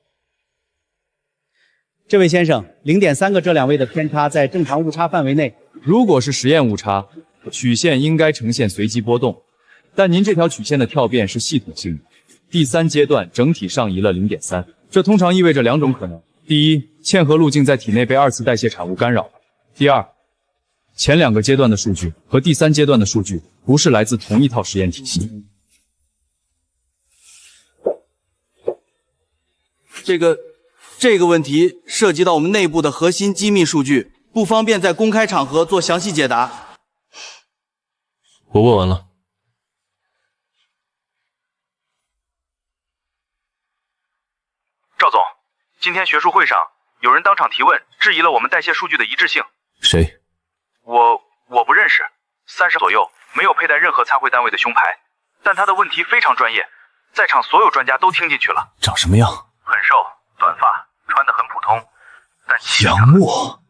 这位先生，0.3个这2位的偏差在正常误差范围内。如果是实验误差，曲线应该呈现随机波动，但您这条曲线的跳变是系统性的。第3阶段整体上移了 0.3， 这通常意味着2种可能：第一，嵌合路径在体内被2次代谢产物干扰了；第二，前2个阶段的数据和第3阶段的数据不是来自同一套实验体系。这个问题涉及到我们内部的核心机密数据，不方便在公开场合做详细解答。我问完了。赵总，今天学术会上有人当场提问，质疑了我们代谢数据的一致性。谁？我不认识，30左右，没有佩戴任何参会单位的胸牌，但他的问题非常专业，在场所有专家都听进去了。长什么样？很瘦，短发，穿得很普通，但杨默，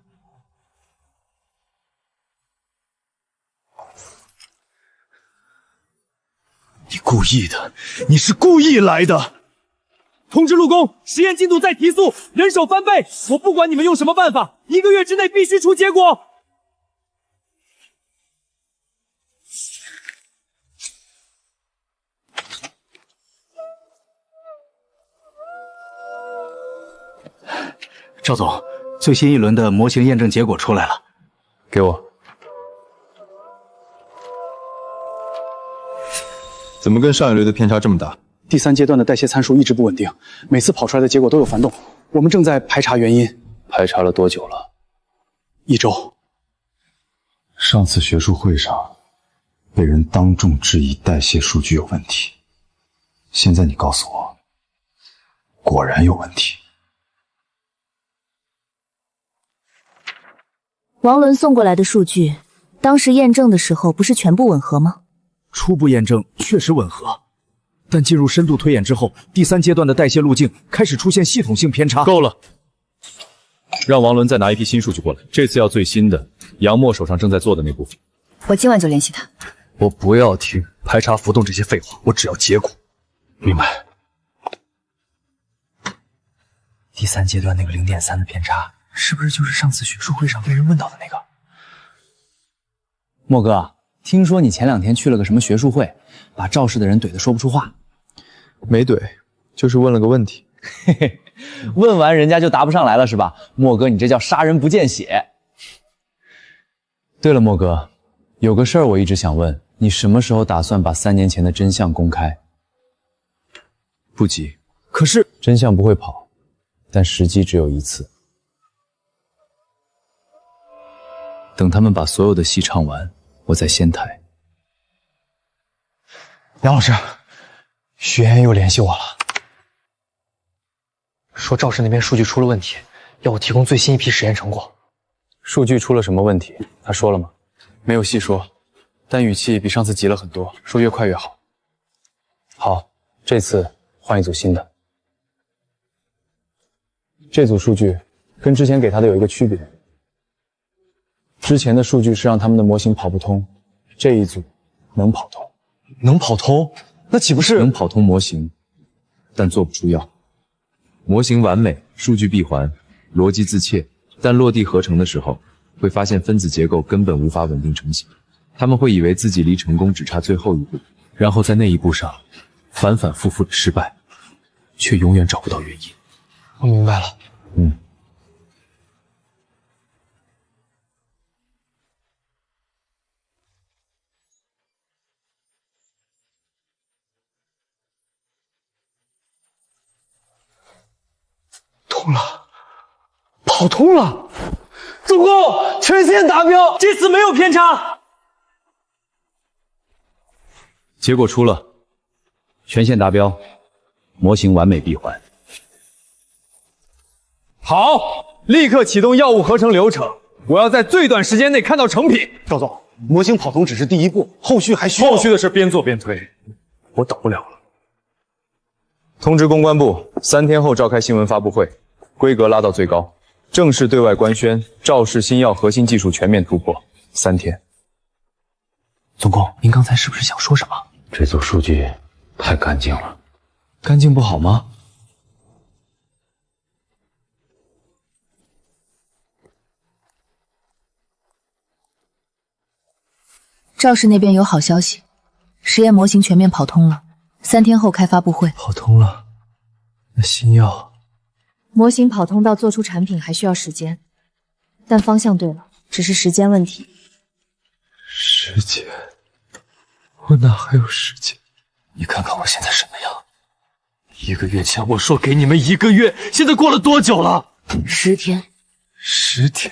你故意的，你是故意来的。通知陆工，实验进度在提速，人手翻倍。我不管你们用什么办法，1个月之内必须出结果。赵总，最新一轮的模型验证结果出来了，给我。怎么跟上一轮的偏差这么大？第3阶段的代谢参数一直不稳定，每次跑出来的结果都有繁动。我们正在排查原因。排查了多久了？1周。上次学术会上被人当众质疑代谢数据有问题，现在你告诉我，果然有问题。王伦送过来的数据，当时验证的时候不是全部吻合吗？初步验证确实吻合，但进入深度推演之后，第3阶段的代谢路径开始出现系统性偏差。够了，让王伦再拿一批新数据过来，这次要最新的，杨默手上正在做的那部分。我今晚就联系他。我不要听排查浮动这些废话，我只要结果。明白。第3阶段那个 0.3 的偏差，是不是就是上次学术会上被人问到的那个？莫哥，听说你前2天去了个什么学术会，把赵氏的人怼得说不出话。没怼，就是问了个问题。嘿嘿，问完人家就答不上来了是吧？莫哥，你这叫杀人不见血。对了，莫哥，有个事儿我一直想问，你什么时候打算把3年前的真相公开？不急，可是真相不会跑，但时机只有一次。等他们把所有的戏唱完，我再掀台。梁老师，许妍妍又联系我了，说赵氏那边数据出了问题，要我提供最新一批实验成果。数据出了什么问题？他说了吗？没有细说，但语气比上次急了很多，说越快越好。好，这次换一组新的。这组数据跟之前给他的有一个区别，之前的数据是让他们的模型跑不通，这一组能跑通。能跑通？那岂不是能跑通模型，但做不出药。模型完美，数据闭环，逻辑自洽，但落地合成的时候，会发现分子结构根本无法稳定成型。他们会以为自己离成功只差最后一步，然后在那一步上反反复复的失败，却永远找不到原因。我明白了。通了，跑通了，总共全线达标，这次没有偏差。结果出了，全线达标，模型完美闭环。好，立刻启动药物合成流程，我要在最短时间内看到成品。赵总，模型跑通只是第一步，后续还需要。后续的事边做边推，我等不了了。通知公关部，3天后召开新闻发布会，规格拉到最高，正式对外官宣赵氏新药核心技术全面突破。3天。总工，您刚才是不是想说什么？这组数据太干净了。干净不好吗？赵氏那边有好消息，实验模型全面跑通了，3天后开发布会。跑通了，那新药模型跑通到做出产品还需要时间，但方向对了，只是时间问题。时间？我哪还有时间？你看看我现在什么样？1个月前我说给你们1个月，现在过了多久了？10天。10天？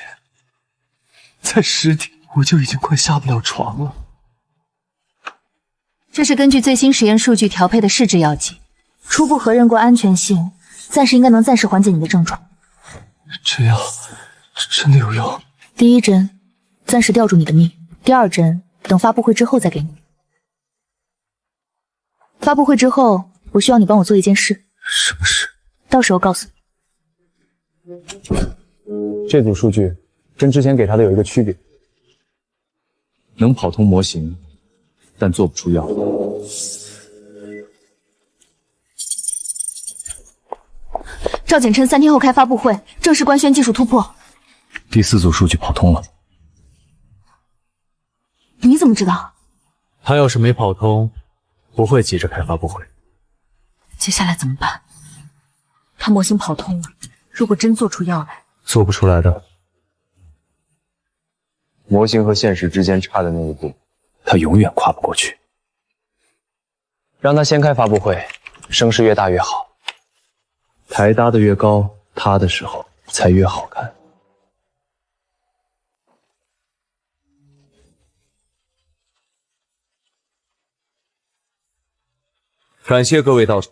才10天，我就已经快下不了床了。这是根据最新实验数据调配的试制药剂，初步核认过安全性，暂时应该能暂时缓解你的症状。这药真的有用？第一针暂时吊住你的命，第2针等发布会之后再给你。发布会之后，我需要你帮我做一件事。什么事？到时候告诉你。这组数据跟之前给他的有一个区别，能跑通模型，但做不出药。赵简琛3天后开发布会，正式官宣技术突破。第4组数据跑通了。你怎么知道？他要是没跑通，不会急着开发布会。接下来怎么办？他模型跑通了，如果真做出药来，做不出来的。模型和现实之间差的那一步，他永远跨不过去。让他先开发布会，声势越大越好。台搭得越高，塌的时候才越好看。感谢各位到场。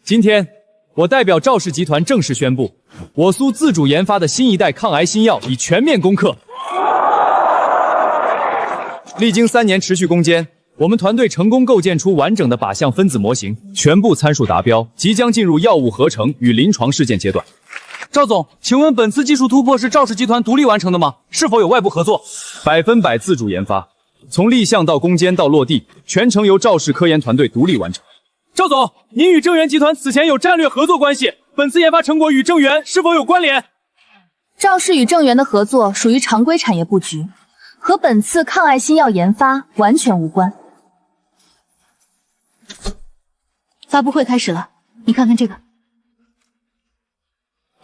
今天，我代表赵氏集团正式宣布，我苏自主研发的新一代抗癌新药已全面攻克。历经3年持续攻坚，我们团队成功构建出完整的靶向分子模型，全部参数达标，即将进入药物合成与临床试验阶段。赵总，请问本次技术突破是赵氏集团独立完成的吗？是否有外部合作？100%自主研发。从立项到攻坚到落地，全程由赵氏科研团队独立完成。赵总，您与正源集团此前有战略合作关系，本次研发成果与正源是否有关联？赵氏与正源的合作属于常规产业布局，和本次抗癌新药研发完全无关。发布会开始了，你看看这个。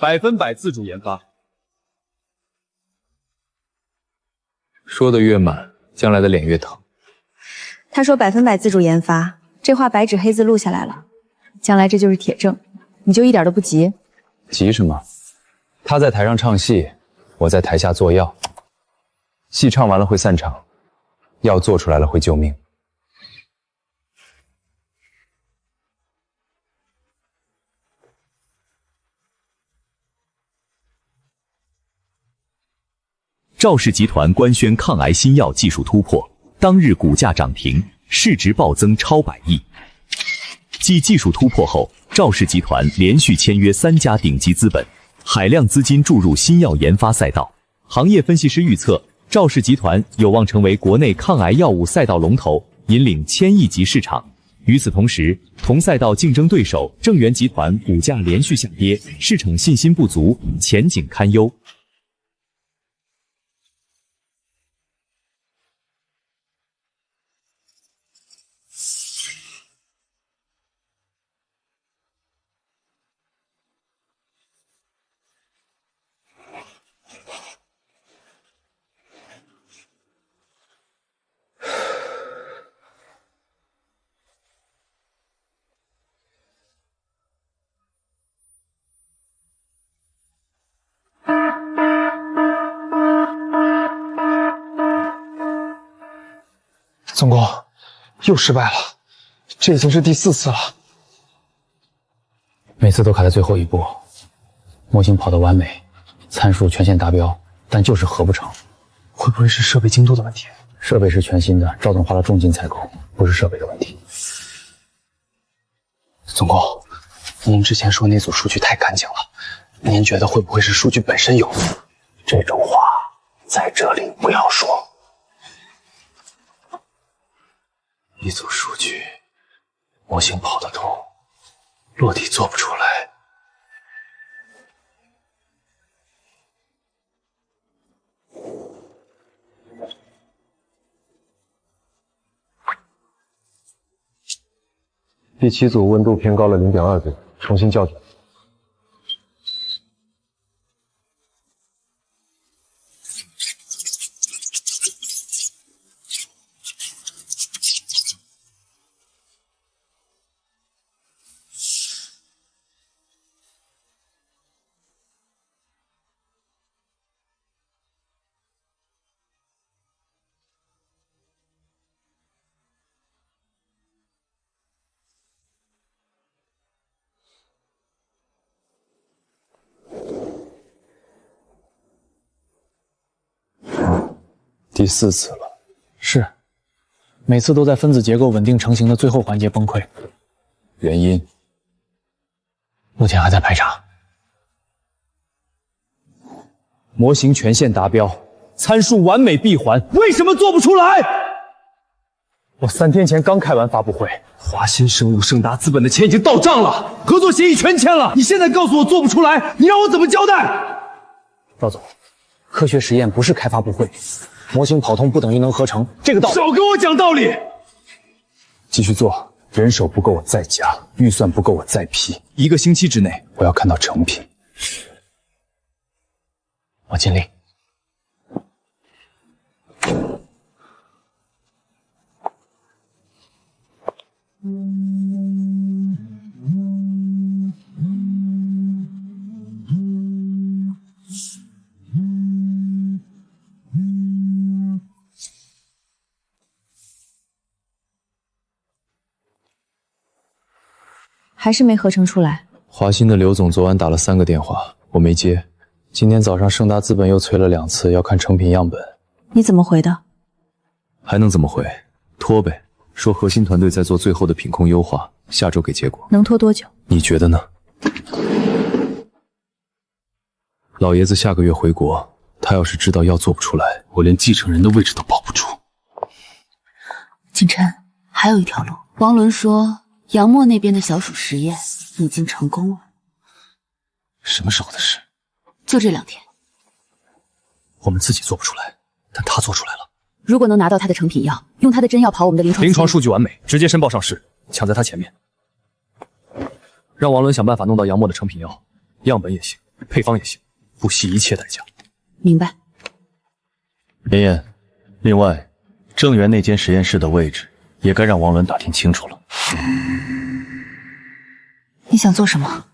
100%自主研发。说的越满，将来的脸越疼。他说100%自主研发，这话白纸黑字录下来了，将来这就是铁证。你就一点都不急？急什么？他在台上唱戏，我在台下做药。戏唱完了会散场，药做出来了会救命。赵氏集团官宣抗癌新药技术突破，当日股价涨停，市值暴增超100亿。继技术突破后，赵氏集团连续签约3家顶级资本，海量资金注入新药研发赛道。行业分析师预测，赵氏集团有望成为国内抗癌药物赛道龙头，引领1000亿级市场。与此同时，同赛道竞争对手正源集团股价连续下跌，市场信心不足，前景堪忧。总工，又失败了，这已经是第4次了。每次都卡在最后一步，模型跑得完美，参数全线达标，但就是合不成。会不会是设备精度的问题？设备是全新的，赵总花了重金采购，不是设备的问题。总工，您之前说那组数据太干净了，您觉得会不会是数据本身有误？这种话在这里不要说。一组数据，模型跑得动，落地做不出来。第7组温度偏高了0.2度，重新校准。第4次了，是，每次都在分子结构稳定成型的最后环节崩溃。原因？目前还在排查。模型全线达标，参数完美闭环，为什么做不出来？我3天前刚开完发布会，华新生物、盛达资本的钱已经到账了，合作协议全签了。你现在告诉我做不出来，你让我怎么交代？赵总，科学实验不是开发布会。模型跑通不等于能合成，这个道理少跟我讲道理。继续做，人手不够我再加，预算不够我再批。1个星期之内，我要看到成品。我尽力。还是没合成出来。华新的刘总昨晚打了3个电话，我没接。今天早上盛达资本又催了2次，要看成品样本。你怎么回的？还能怎么回？拖呗。说核心团队在做最后的品控优化，下周给结果。能拖多久？你觉得呢？老爷子下个月回国，他要是知道药做不出来，我连继承人的位置都保不住。景琛，还有一条路。王伦说杨墨那边的小鼠实验已经成功了。什么时候的事？就这2天。我们自己做不出来，但他做出来了。如果能拿到他的成品药，用他的真药跑我们的临床数据完美，直接申报上市，抢在他前面。让王伦想办法弄到杨墨的成品药，样本也行，配方也行，不惜一切代价。明白。妍妍，另外，正源那间实验室的位置也该让王伦打听清楚了。你想做什么？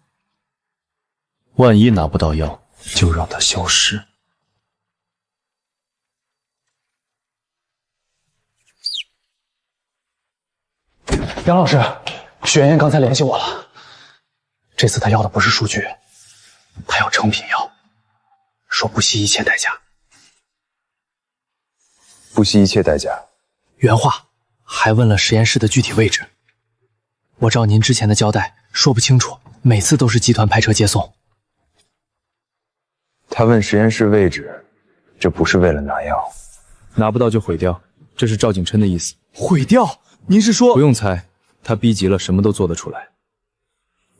万一拿不到药，就让他消失。杨老师，许妍妍刚才联系我了，这次她要的不是数据，她要成品药，说不惜一切代价。不惜一切代价？原话，还问了实验室的具体位置。我照您之前的交代，说不清楚，每次都是集团派车接送。他问实验室位置，这不是为了拿药，拿不到就毁掉，这是赵景琛的意思。毁掉？您是说？不用猜，他逼急了，什么都做得出来。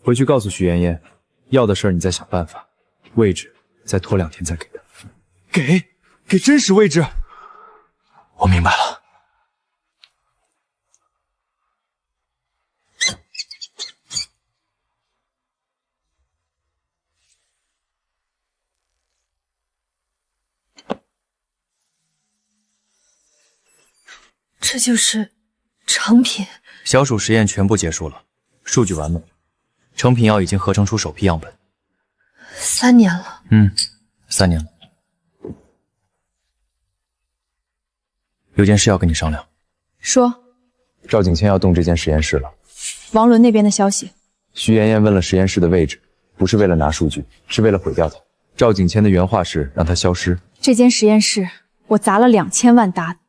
回去告诉徐妍妍，药的事儿你再想办法，位置再拖2天再给他。给真实位置。我明白了。这就是成品。小鼠实验全部结束了，数据完美，成品药已经合成出首批样本。3年了。3年了。有件事要跟你商量。说。赵景谦要动这间实验室了。王伦那边的消息。徐妍妍问了实验室的位置，不是为了拿数据，是为了毁掉它。赵景谦的原话是让它消失。这间实验室我砸了2000万搭的，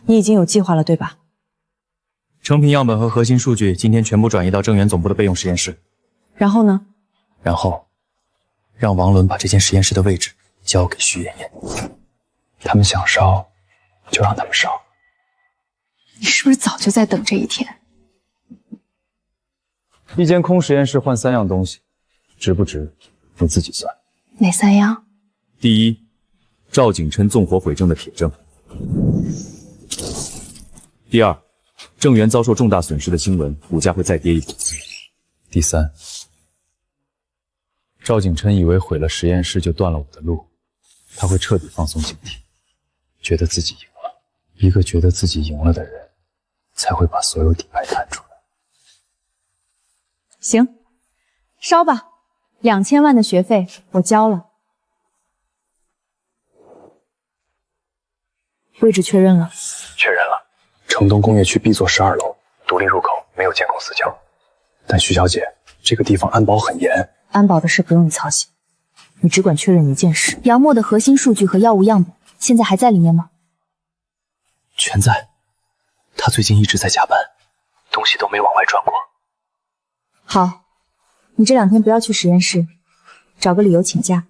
你已经有计划了对吧？成品样本和核心数据今天全部转移到正源总部的备用实验室。然后呢？然后让王伦把这间实验室的位置交给徐妍妍。他们想烧，就让他们烧。你是不是早就在等这一天？一间空实验室换3样东西，值不值？你自己算。哪3样？第一，赵景琛纵火毁证的铁证；第二，正源遭受重大损失的新闻，股价会再跌一股；第三，赵景琛以为毁了实验室就断了我的路，他会彻底放松警惕，觉得自己赢了。一个觉得自己赢了的人，才会把所有底牌摊出来。行，烧吧，2000万的学费我交了。位置确认了。确认了，城东工业区 B 座12楼，独立入口，没有监控死角。但徐小姐，这个地方安保很严。安保的事不用你操心，你只管确认一件事：杨墨的核心数据和药物样本现在还在里面吗？全在。他最近一直在加班，东西都没往外转过。好，你这2天不要去实验室，找个理由请假。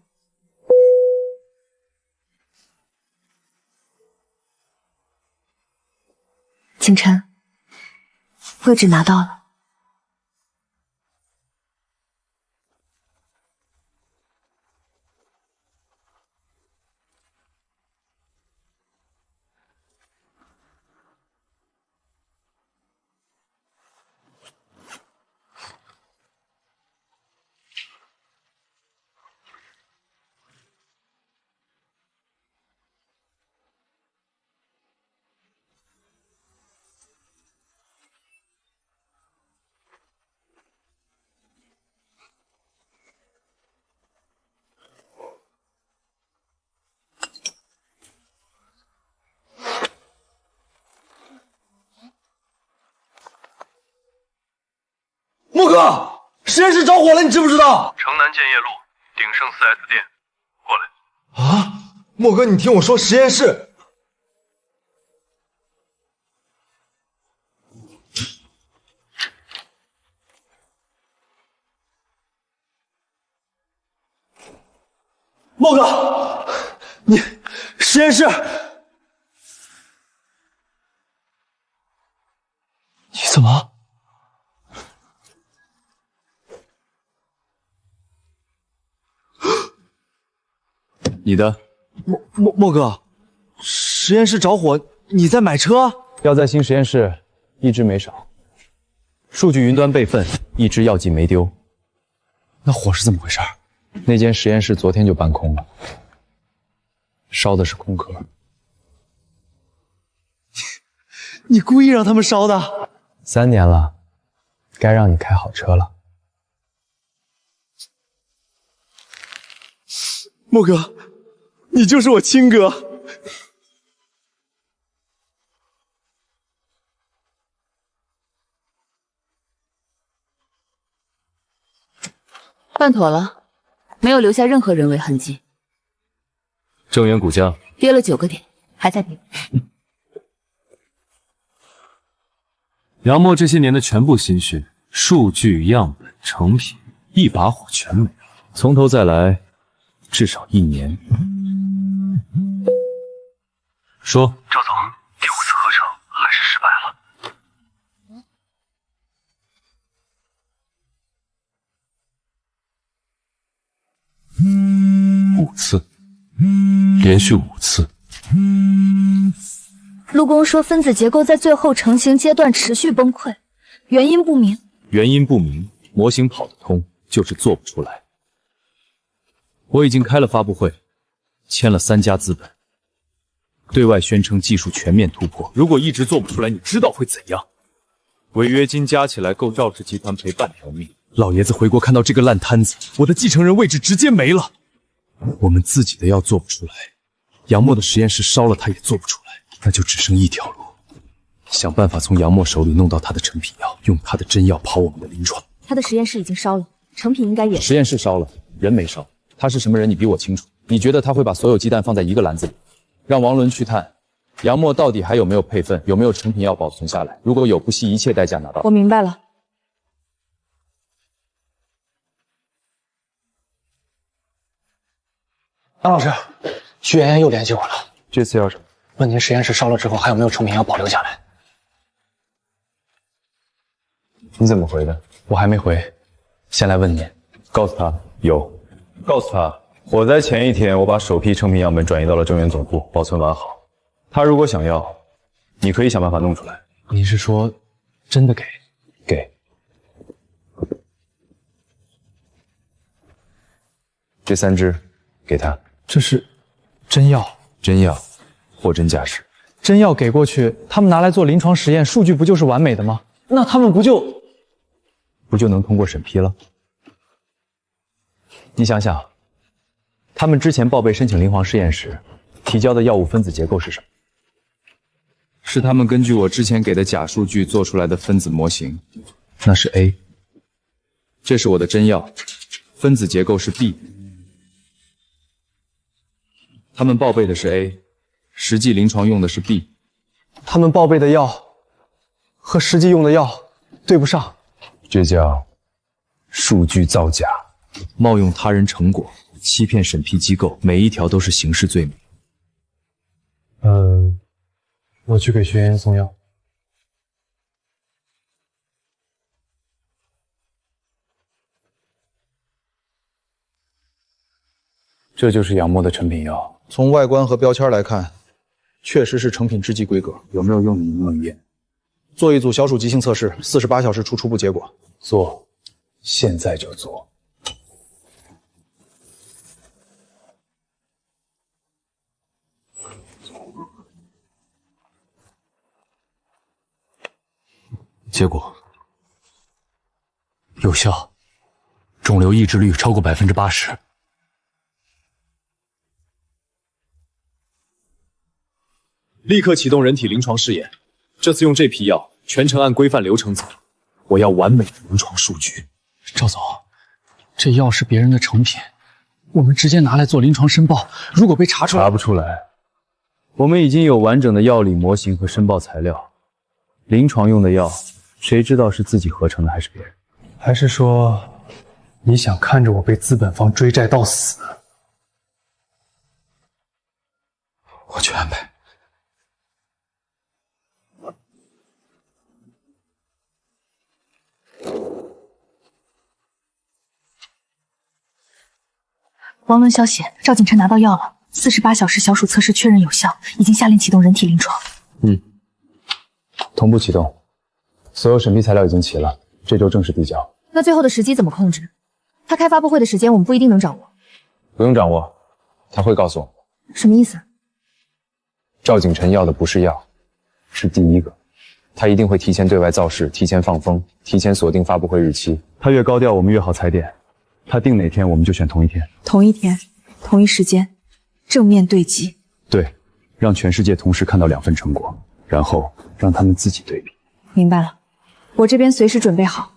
景琛，位置拿到了。莫哥，实验室着火了，你知不知道？城南建业路鼎盛 4S 店，过来。啊，莫哥，你听我说，实验室。莫哥，你实验室。你怎么？你的。莫哥，实验室着火，你在买车？药在新实验室，一只没少。数据云端备份，一只药剂没丢。那火是怎么回事？那间实验室昨天就搬空了，烧的是空壳。你故意让他们烧的？3年了，该让你开好车了。莫哥，你就是我亲哥。办妥了，没有留下任何人为痕迹。正源骨架跌了9个点，还在跌。杨默这些年的全部心血、数据、样本、成品，一把火全没了。从头再来，至少1年。说，赵总，第5次合成还是失败了。5次，连续5次。陆公说分子结构在最后成型阶段持续崩溃，原因不明。原因不明，模型跑得通，就是做不出来。我已经开了发布会，签了3家资本，对外宣称技术全面突破。如果一直做不出来，你知道会怎样？违约金加起来够赵氏集团赔半条命。老爷子回国看到这个烂摊子，我的继承人位置直接没了。我们自己的药做不出来，杨默的实验室烧了，他也做不出来，那就只剩一条路，想办法从杨默手里弄到他的成品药，用他的真药跑我们的临床。他的实验室已经烧了，成品应该也……实验室烧了，人没烧。他是什么人，你比我清楚。你觉得他会把所有鸡蛋放在一个篮子里？让王伦去探杨默到底还有没有配分，有没有成品药保存下来？如果有，不惜一切代价拿到。我明白了。杨老师，徐妍妍又联系我了，这次要什么？问您实验室烧了之后还有没有成品药保留下来？你怎么回的？我还没回，先来问您。告诉他有，告诉他火灾前1天我把首批成品样本转移到了正源总部，保存完好。他如果想要，你可以想办法弄出来。您是说真的给？给。这3支给他。这是真药？真药，货真价实。真药给过去，他们拿来做临床实验，数据不就是完美的吗？那他们不就能通过审批了？你想想，他们之前报备申请临床试验时提交的药物分子结构是什么？是他们根据我之前给的假数据做出来的分子模型，那是 A。这是我的真药，分子结构是 B。他们报备的是 A， 实际临床用的是 B。他们报备的药和实际用的药对不上，这叫数据造假，冒用他人成果，欺骗审批机构，每一条都是刑事罪名。我去给徐妍妍送药。这就是杨默的成品药。从外观和标签来看，确实是成品制剂规格。有没有用你能验？做一组小鼠急性测试，48小时出初步结果。做，现在就做。结果有效，肿瘤抑制率超过80%。立刻启动人体临床试验。这次用这批药，全程按规范流程走。我要完美的临床数据。赵总，这药是别人的成品，我们直接拿来做临床申报，如果被查出来，查不出来。我们已经有完整的药理模型和申报材料。临床用的药，谁知道是自己合成的还是别人？还是说，你想看着我被资本方追债到死？我去安排。王伦消息，赵锦琛拿到药了，48小时小鼠测试确认有效，已经下令启动人体临床。同步启动，所有审批材料已经齐了，这周正式递交。那最后的时机怎么控制？他开发布会的时间我们不一定能掌握。不用掌握，他会告诉我们。什么意思？赵景琛要的不是药，是第一个。他一定会提前对外造势，提前放风，提前锁定发布会日期。他越高调，我们越好踩点。他定哪天，我们就选同一天。同一天，同一时间，正面对击。对，让全世界同时看到2份成果，然后让他们自己对比。明白了，我这边随时准备好。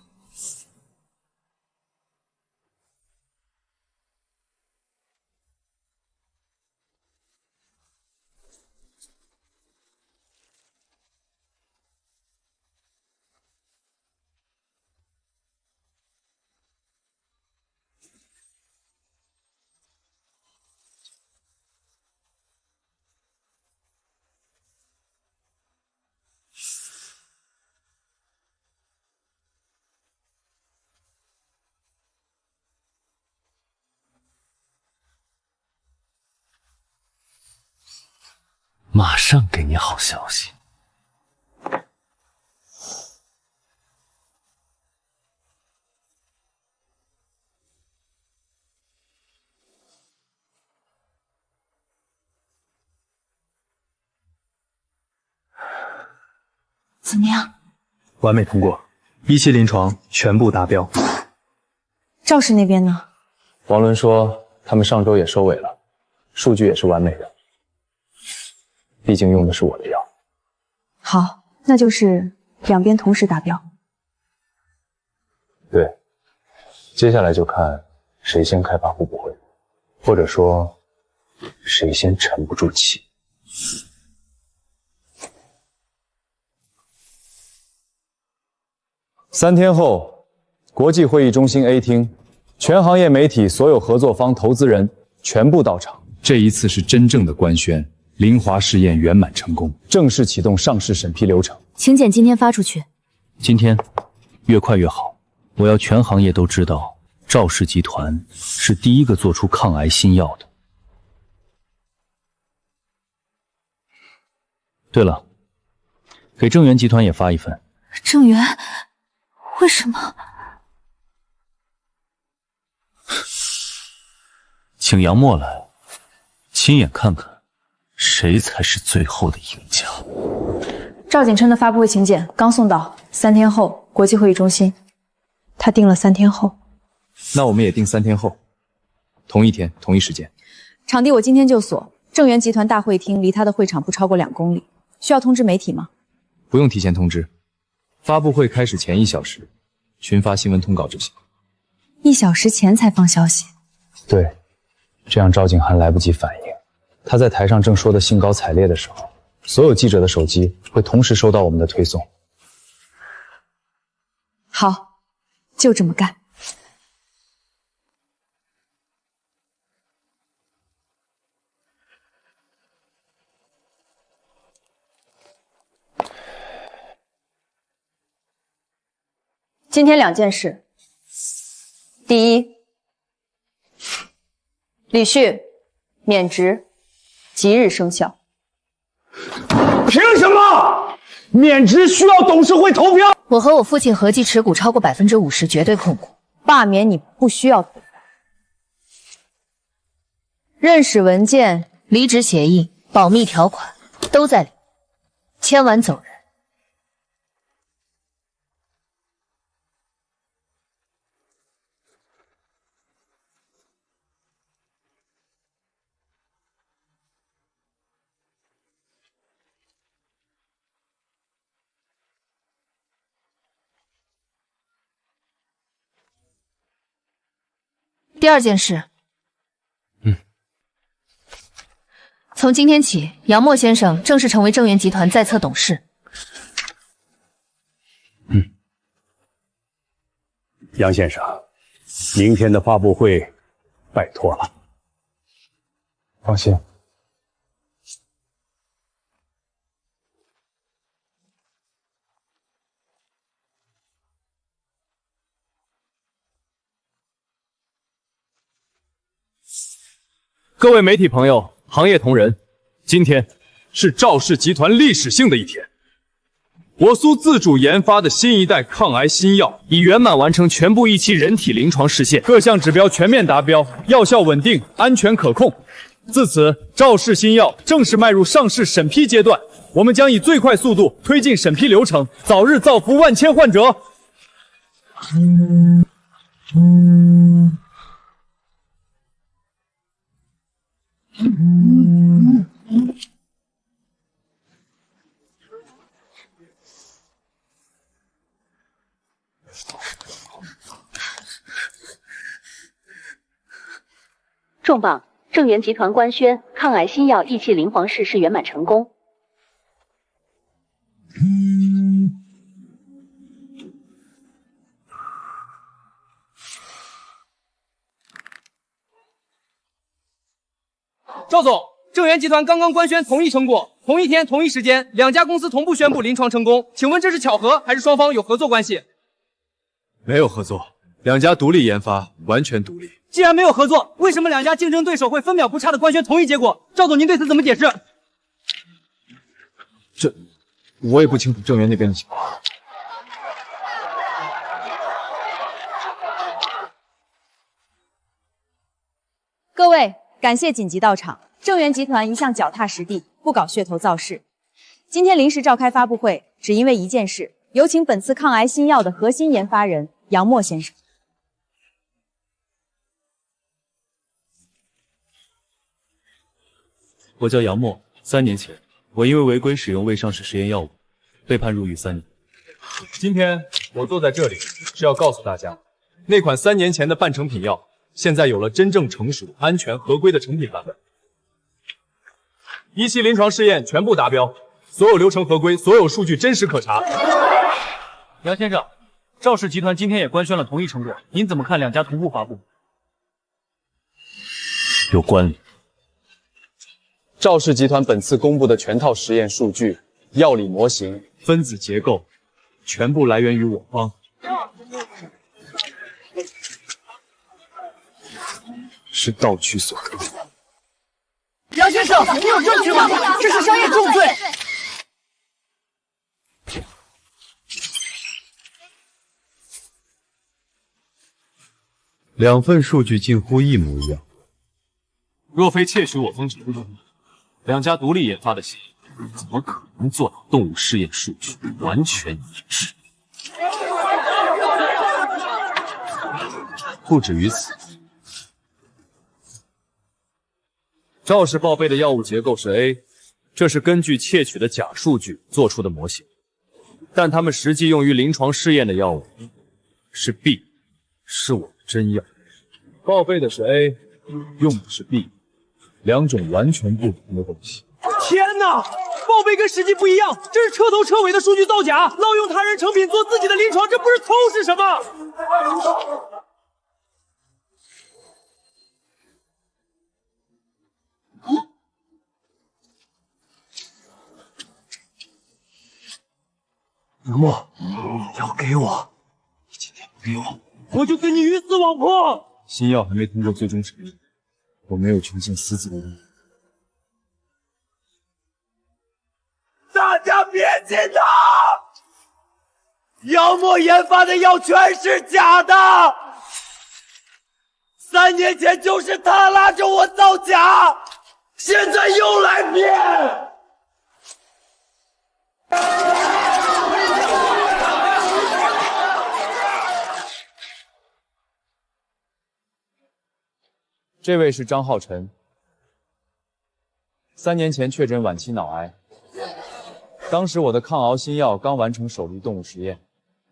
马上给你好消息。怎么样？完美通过，1期临床全部达标。赵氏那边呢？王伦说他们上周也收尾了，数据也是完美的。毕竟用的是我的药。好，那就是两边同时达标。对，接下来就看谁先开发布会，或者说谁先沉不住气。3天后，国际会议中心 A 厅，全行业媒体、所有合作方、投资人全部到场。这一次是真正的官宣，凌华试验圆满成功，正式启动上市审批流程。请柬今天发出去。今天越快越好，我要全行业都知道，赵氏集团是第一个做出抗癌新药的。对了，给正源集团也发一份。正源，为什么？请杨默来，亲眼看看谁才是最后的赢家。赵景琛的发布会请柬刚送到，3天后国际会议中心。他定了3天后。那我们也定3天后，同一天同一时间。场地我今天就锁，正源集团大会厅离他的会场不超过2公里。需要通知媒体吗？不用提前通知，发布会开始前1小时群发新闻通稿就行。1小时前才放消息。对，这样赵景涵来不及反应。他在台上正说得兴高采烈的时候，所有记者的手机会同时收到我们的推送。好，就这么干。今天2件事。第一，李旭免职，即日生效。凭什么？免职需要董事会投票。我和我父亲合计持股超过50%，绝对控股。罢免你不需要投票。认识文件、离职协议、保密条款都在里，签完走人。第2件事，从今天起，杨默先生正式成为正源集团在册董事。杨先生，明天的发布会，拜托了。放心。各位媒体朋友、行业同仁，今天是赵氏集团历史性的一天。我苏自主研发的新一代抗癌新药已圆满完成全部1期人体临床试验，各项指标全面达标，药效稳定，安全可控。自此，赵氏新药正式迈入上市审批阶段，我们将以最快速度推进审批流程，早日造福万千患者。重磅！正源集团官宣，抗癌新药益气灵皇试试圆满成功。赵总，正源集团刚刚官宣同意成果，同一天同一时间，两家公司同步宣布临床成功，请问这是巧合还是双方有合作关系？没有合作，两家独立研发，完全独立。既然没有合作，为什么两家竞争对手会分秒不差的官宣同一结果？赵总，您对此怎么解释？这我也不清楚正源那边的情况。各位，感谢紧急到场。正源集团一向脚踏实地，不搞噱头造势。今天临时召开发布会，只因为一件事。有请本次抗癌新药的核心研发人杨默先生。我叫杨默，3年前我因为违规使用未上市实验药物，被判入狱3年。今天我坐在这里是要告诉大家，那款3年前的半成品药，现在有了真正成熟、安全、合规的成品版本。一期临床试验全部达标，所有流程合规，所有数据真实可查。杨先生，赵氏集团今天也官宣了同意成果，您怎么看两家同步发布？有关联。赵氏集团本次公布的全套实验数据、药理模型、分子结构，全部来源于我方。是盗取所得。杨先生，你有证据吗？这是商业重罪。2份数据近乎一模一样。若非窃取我方成果，两家独立研发的协议，怎么可能做到动物试验数据完全一致？不止于此，赵氏报备的药物结构是 A， 这是根据窃取的假数据做出的模型，但他们实际用于临床试验的药物是 B， 是我的真药。报备的是 A， 用的是 B， 两种完全不同的东西。天哪！报备跟实际不一样，这是彻头彻尾的数据造假，盗用他人成品做自己的临床，这不是偷是什么？杨默，你要给我，你今天不给我，我就跟你鱼死网破！新药还没通过最终审议，我没有权限私自的用。大家别紧张，杨默研发的药全是假的，3年前就是他拉着我造假，现在又来骗。这位是张浩晨，3年前确诊晚期脑癌。当时我的抗癌新药刚完成首例动物实验，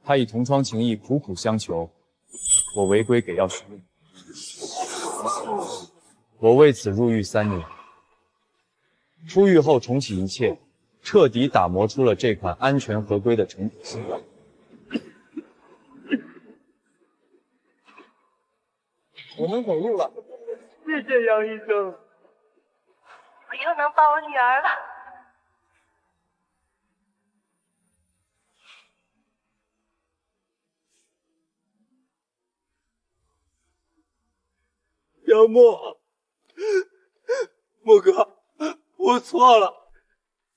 他以同窗情谊苦苦相求，我违规给药许令，我为此入狱3年。出狱后重启一切，彻底打磨出了这款安全合规的成品新药。我们走路了。谢谢杨医生，我又能抱我女儿了。杨默，默哥，我错了。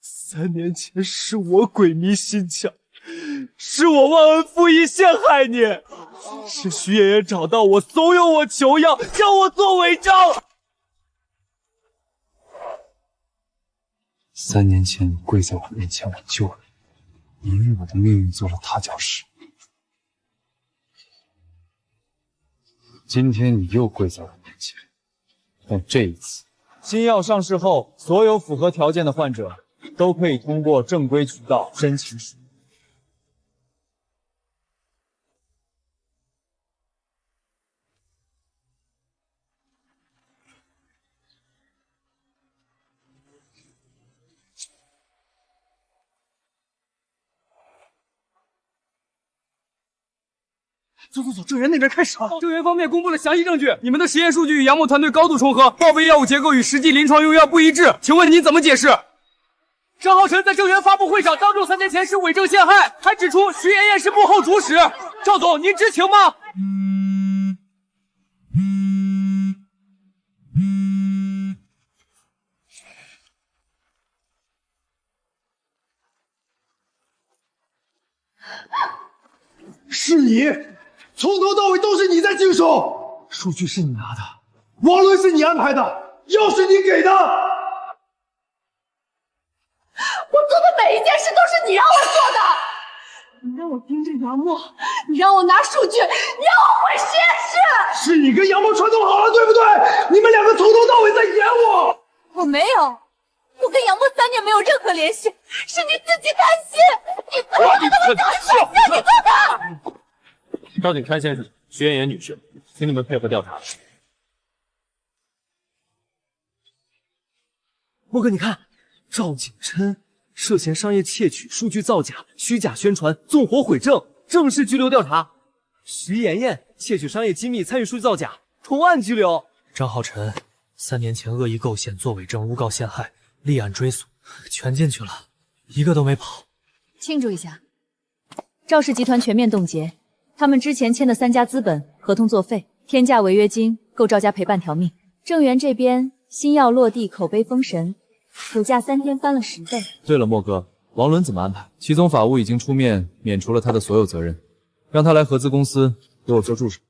3年前是我鬼迷心窍，是我忘恩负义陷害你，是徐妍妍找到我，怂恿我求药，叫我做伪证。3年前你跪在我面前，我救了你，你为我的命运做了踏脚石。今天你又跪在我面前，但这一次，新药上市后，所有符合条件的患者都可以通过正规渠道申请使用。走，郑源那边开始了。郑源方面公布了详细证据，你们的实验数据与杨某团队高度重合，报备药物结构与实际临床用药不一致，请问你怎么解释？张浩晨在郑源发布会上当众3年前是伪证陷害，还指出徐妍妍是幕后主使。赵总，您知情吗？是你，从头到尾都是你在经手，数据是你拿的，王伦是你安排的，药是你给的，我做的每一件事都是你让我做的。你让我盯着杨默，你让我拿数据，你让我回实验室。是你跟杨默串通好了，对不对？你们两个从头到尾在演我。我没有，我跟杨默3年没有任何联系，是你自己担心，你做的，我找你算账，你做的。赵景川先生、徐妍妍女士，请你们配合调查。莫哥，你看，赵景琛涉嫌商业窃取、数据造假、虚假宣传、纵火毁证，正式拘留调查。徐妍妍窃取商业机密、参与数据造假，同案拘留。张浩晨3年前恶意构陷、作伪证、诬告陷害，立案追诉，全进去了，一个都没跑。庆祝一下，赵氏集团全面冻结。他们之前签的3家资本合同作废，天价违约金够赵家赔半条命。郑源这边新药落地，口碑封神，股价3天翻了10倍。对了，莫哥，王伦怎么安排？齐总法务已经出面免除了他的所有责任，让他来合资公司给我做助手。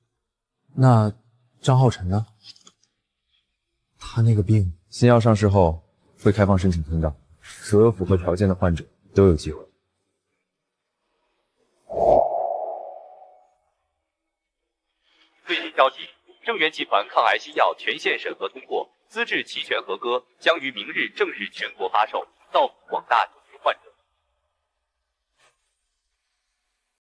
那张浩晨呢？他那个病，新药上市后会开放申请通道，所有符合条件的患者都有机会。最新消息，郑源集团抗癌新药全线审核通过，资质齐全合格，将于明日正日全国发售，造福广大。